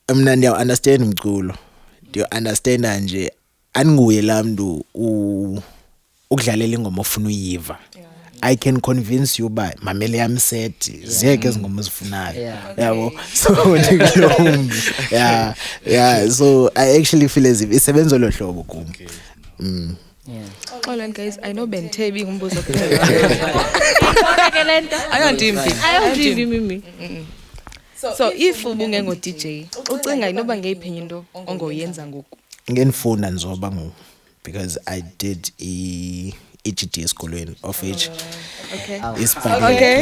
mna ndiyawu-understand umculo, ndiyawu-understanda nje andinguye laa mntu ukudlalela ingoma ofuna uyiva. I can convince you by mamele yam set ziyeke ezingoma ozifunayo yabo. So yeah, so I actually feel as if isebenza lo hlobo kum. All right, guys, I know Ben Tebi ngumbuzo kuphela. Ayondimbi mimi. So if ubunge ngo DJ, ucinga inoba ngeyiphi into ongoyenza ngoku? Ngenifunda nzoba ngoku because I did EGD esikolweni of which is Okay.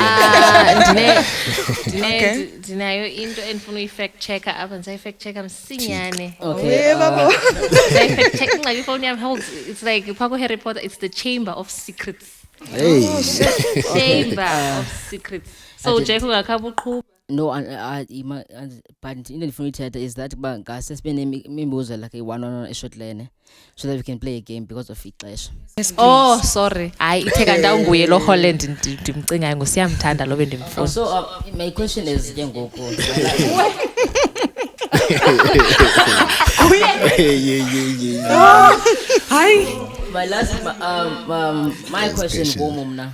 Ndinayo into endifuna uyi-fact checker apha ndisayi-fact checker msinyane. Okay. Fact check ingxaki ifowuni yam holds it's like phaa Harry Potter it's the chamber of secrets. hey. Chamber of secrets. So Jack ungakhaba uqhuba. No, but into endifuna uyithetha is that uba ngase sibe nemibuzo like one-on-one eshort lane so that we can play a game because of ixesha. Oh sorry hayi ithe kanti awunguye lo Holland ndimcingayo ngosiyamthanda lo bendimfuna. So my question is ke ngoku my last my question kumo mna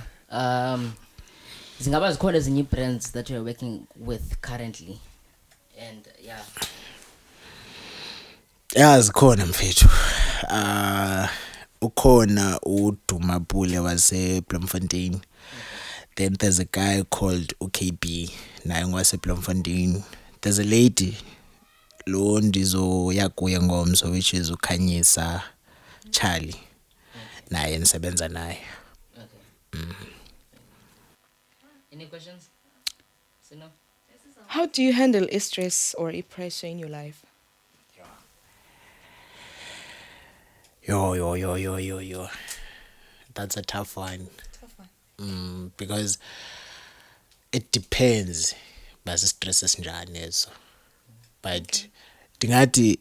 zingaba zikhona ezinye brands that you're working with currently and Yeah, zikhona mfethu. Ukhona uDumapule wase Bloemfontein. Then there's a guy called UKB naye ngwase Bloemfontein. There's a lady lo ndizoya kuye ngomso which is uKhanyisa Charlie. Naye nisebenza naye. Any questions? Sino? How do you handle stress or pressure in your life? Yo. That's a tough one. Because it depends. Basi stress esinjani eso. But ndingathi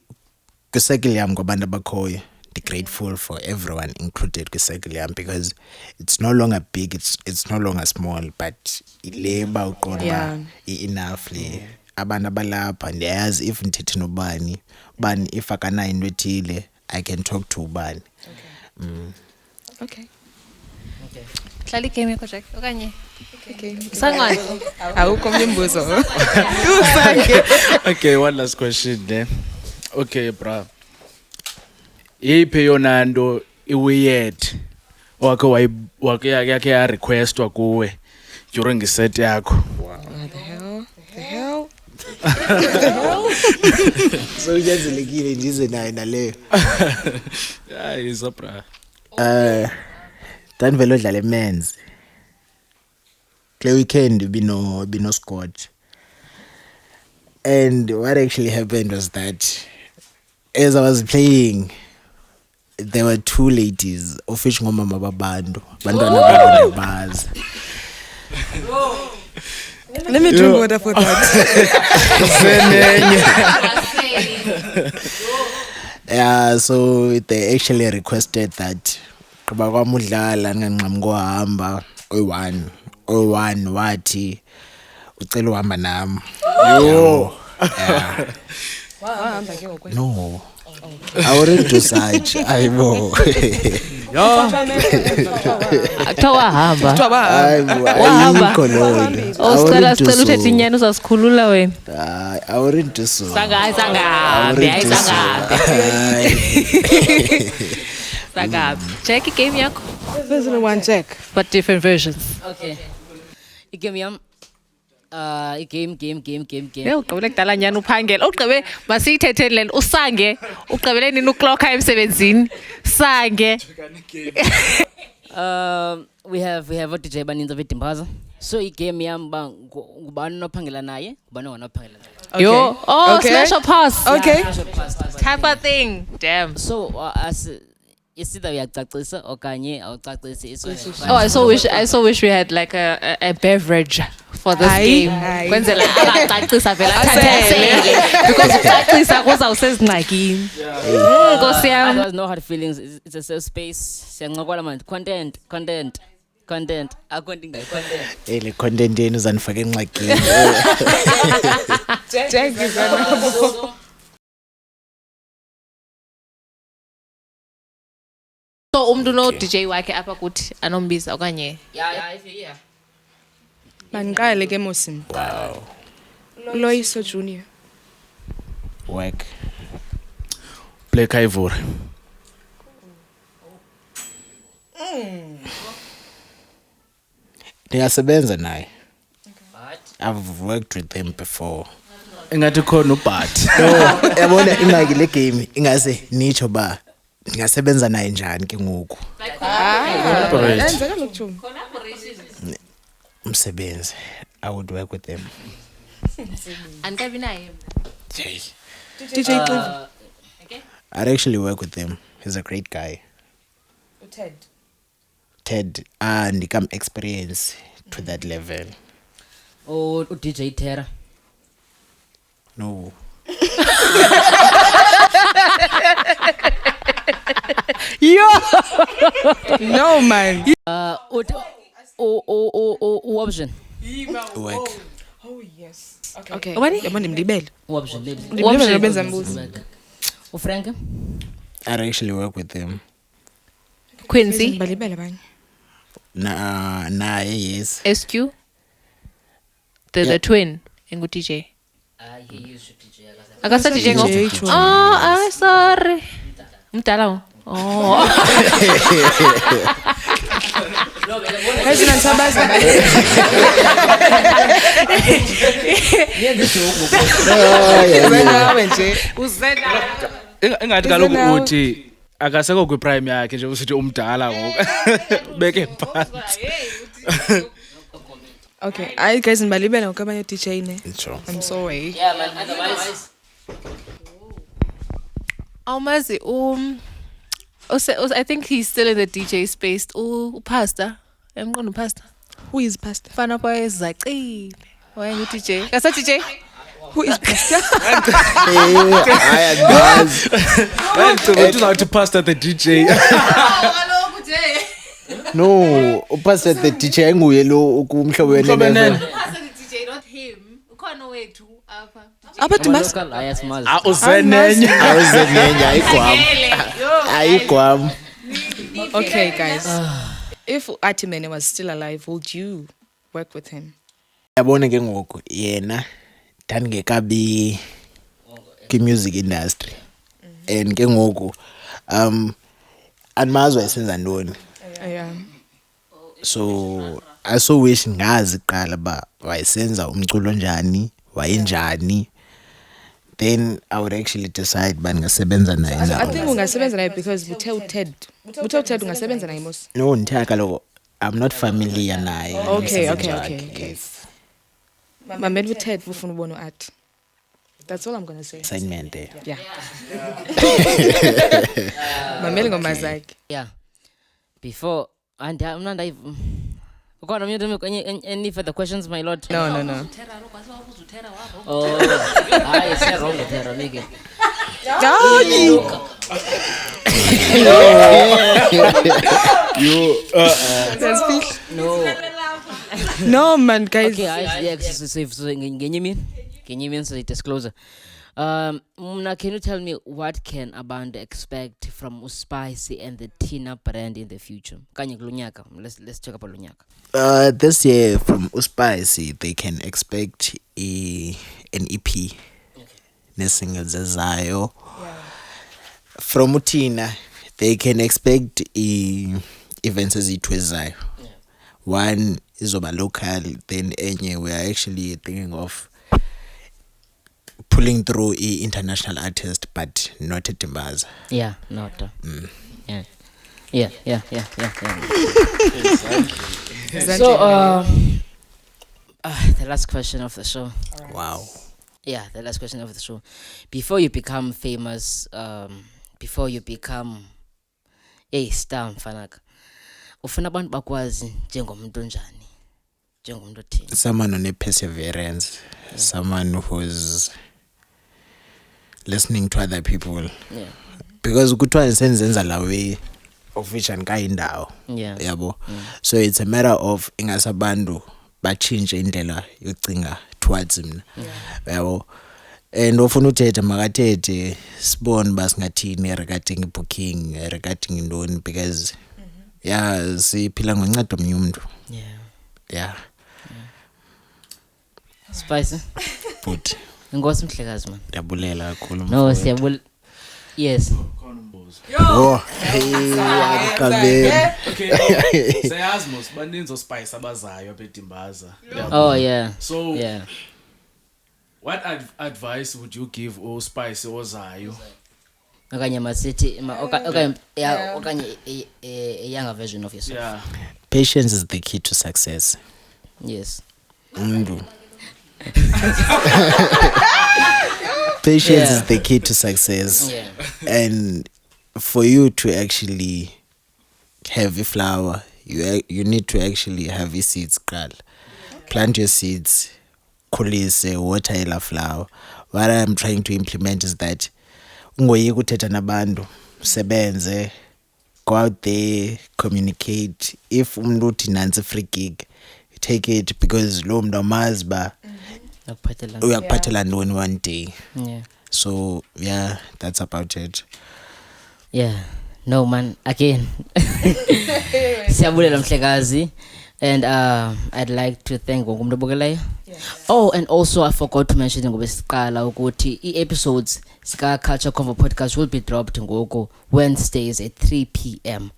kwi-circle yam kwabantu abakhoyo grateful for everyone included kwi-circle yam because it's no longer big, it's no longer small, but ileba uqonda enough le abantu abalapha ndiyazi if ndithethe nobani bani if akanayo into ethile I can talk to ubani. Okay. Hlala igame yakho Jack okanye Okay. sangani Awukho umbuzo. Okay, one last question then. Okay, bra. Yiphi yona nto iweird wakhe yakhe ya requestwa kuwe during iset yakho? What the hell? So uyenzelekile ndize nayo naleyo. Hayi bra. Danivele odlala men's. Kule weekend bino squad. And what actually happened was that as I was playing, there were two ladies of which ngomama babantu bantwana babantu. Let me drink water for that. Yeah, so they actually requested that kuba kwamudlala nganqamu kohamba oyi-1 wathi ucela uhamba nami. Yo. Yeah. No. I wouldn't do such. Ayibo. Kuthiwa wahamba. Ayikho lona. Sicela uthethe inyani uzasikhulula wena. I wouldn't do so. Sangabe. Check igame yakho. There's only one check. But different versions. Okay. Igame yam. Game. Ugqibele kudala nyani uphangela. Ugqibe masiyithetheni lena usange. Ugqibele nini uclocka emsebenzini. Sange. We have a DJ baninzi bedimbaza. So igame yam ba ngubani nophangela naye, ngubani onganophangela naye. Yo. Oh, Okay. special pass. Okay. Type of thing. Damn. So as isida uyacacisa okanye awucacisi. Oh, I so wish we had like a beverage for this game. Kwenzela angacacisa vela athathele because ucacisa kuzawusezingxakini. Nkosi There yami. was no hard feelings. It's a safe space. Siyancokola man. Content. Content. Le content yenu uzanifaka enxakini. Thank you very much. So umntu no DJ wakhe apha kuthi anombiza okanye. Yeah. Mangiqale ke Mosim. Wow. Loyiso Junior. Work. Black Ivory. Ndiyasebenza naye. I've worked with them before. Engathi khona uBhat. Yabona ingxaki le game ingase nitsho ba ngingasebenza naye njani ke ngoku. Enzeka lokujuma. Umsebenzi. I would work with them. Anikabi naye. Hey. DJ Cliff. I'd actually work with him. He's a great guy. Ted and come experience to that level. Oh, DJ Terra. No. No man. Option. Work. Oh yes. Okay. Ubani? Yabona ndimlibele. Option. Ndimlibele nobenza mbuzo. Frank. I'd actually work with him. Quincy. Balibele abanye. Nah, yes. SQ. The twin engu DJ. He used to DJ. Akasa DJ ngo. DJ Chwa. Oh, sorry. Mdala. Oh. Hazina nsabaza. Wena nje. Uzena. Engathi kaloku uthi akasekho kwiprime yakhe nje usithi umdala ngoku. Beke phansi. Okay. Hayi guys ngibalibele ngokabanye DJ ne. Sure. I'm sorry. Yeah, man. Otherwise. Awumazi I think he's still in the DJ space. Pastor. Emqondo pastor. Who is pastor? Fana boy ezacile. Wayengu DJ. Kasa DJ. Who is pastor? It's not to pastor the DJ. No, upase the teacher nguye lo ukumhlobo wenene. Pastor the DJ, not him. Ukhona wethu apha. Abathi mas. Ah uzenenye. Ayigwam. Okay guys. If Atimene was still alive, would you work with him? Yabona ke ngoku yena ndangekabi ki music industry. And ke ngoku andimazi wayesenza ntoni. Yeah. So I so wish ngazi qala ba wayesenza umculo njani, wayenjani. Then I would actually decide ba ngasebenza naye na. I think ungasebenza naye because Buthe Ted ungasebenza naye mos. No, ndithaka kaloku I'm not familiar naye. Okay. Yes. Mamela uTed ufuna ubona uArt. That's all I'm gonna say. assignment there. Yeah. Mameli ngoma zakhe. Yeah. Before and I'm not even. God, I'm not any further questions, my lord. No. Oh, I said wrong with her, nigga. No, man, guys. Okay, can you mean so disclosure? Can you tell me what can Abanda expect from Uspicy and the Tina brand in the future? Let's talk about Lunyaka. This year from Uspicy, they can expect an EP. Nesingles Zayo. From Utina, they can expect events as it was Zayo. One is over local, then we are actually thinking of pulling through international artist, but not at Timbaza. Yeah, not. Yeah. So, the last question of the show. Wow. Yeah, the last question of the show. Before you become famous, before you become a star, mfanaka, ufuna abantu bakwazi njengomuntu njani? Njengomuntu thini? Someone on a perseverance, someone who's listening to other people. Yeah. Because kuthiwa senzenza la way of which andikayindawo. Yeah. Yabo. So it's a matter of ingasabantu bachinje indlela yokucinga towards mina. Yabo. And ofuna uthethe makathethe sibone basingathini regarding booking, regarding intoni, because yeah, siphila ngoncedo omnye umuntu. Yeah. Spicy. But Inkosi mhlekazi man. ndiyabulela kakhulu. No, siyabul. Yes. Oh, hey, akabeni. Okay, sayazi mos baninzi ospice abazayo apha eDimbaza. Oh yeah. So Yeah. what advice would you give ospice ozayo? Okanye masithi okanye a younger version of yourself. Yeah. Patience is the key to success. Yes. Patience is the key to success. Yeah. And for you to actually have a flower, you need to actually have your seeds, girl. Plant your seeds, khulise, water la flower. What I'm trying to implement is that ungoyiki uthetha nabantu, sebenze, go out there, communicate. If umuntu uthi nansi free gig, take it, because lo mntu amazi ba uyakuphathela ntoni one day. Yeah. So yeah, that's about it. Yeah. No man, again. Siyabulela mhlekazi. And I'd like to thank umuntu obukeleyo. Oh, and also I forgot to mention ngoba siqala ukuthi episodes sika Culture Convo podcast will be dropped ngoku Wednesdays at 3 p.m.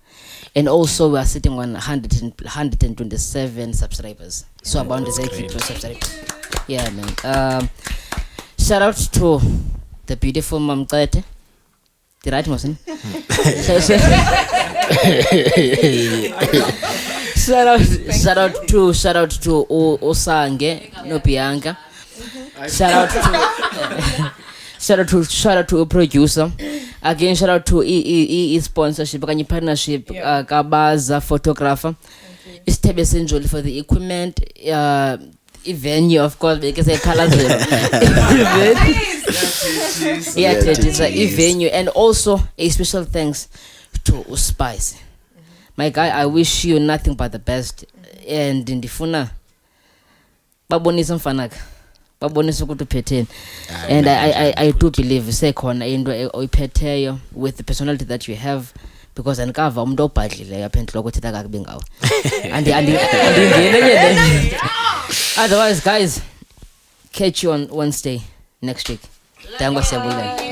And also we are sitting on 127 subscribers. So about the subscribers. Yeah, man. Shout out to the beautiful Mam Qete. The right person. Shout out to Osange no Bianca. Shout out to a producer. Again, shout out to sponsorship, partnership, Kabaza photographer. It's Tebe Senjoli for the equipment, venue, of course, because I color yeah, it's a venue, and also a special thanks to Spice. My guy, I wish you nothing but the best. And in the funa, babonisa mfanaka, babonisa ukutuphethe. And I do believe second into oyiphetheyo with the personality that you have, because anikava umuntu obhadlileyo apha enhloko uthetha kakubi ngawo. And otherwise, guys, catch you on Wednesday next week. Tango siyabulela.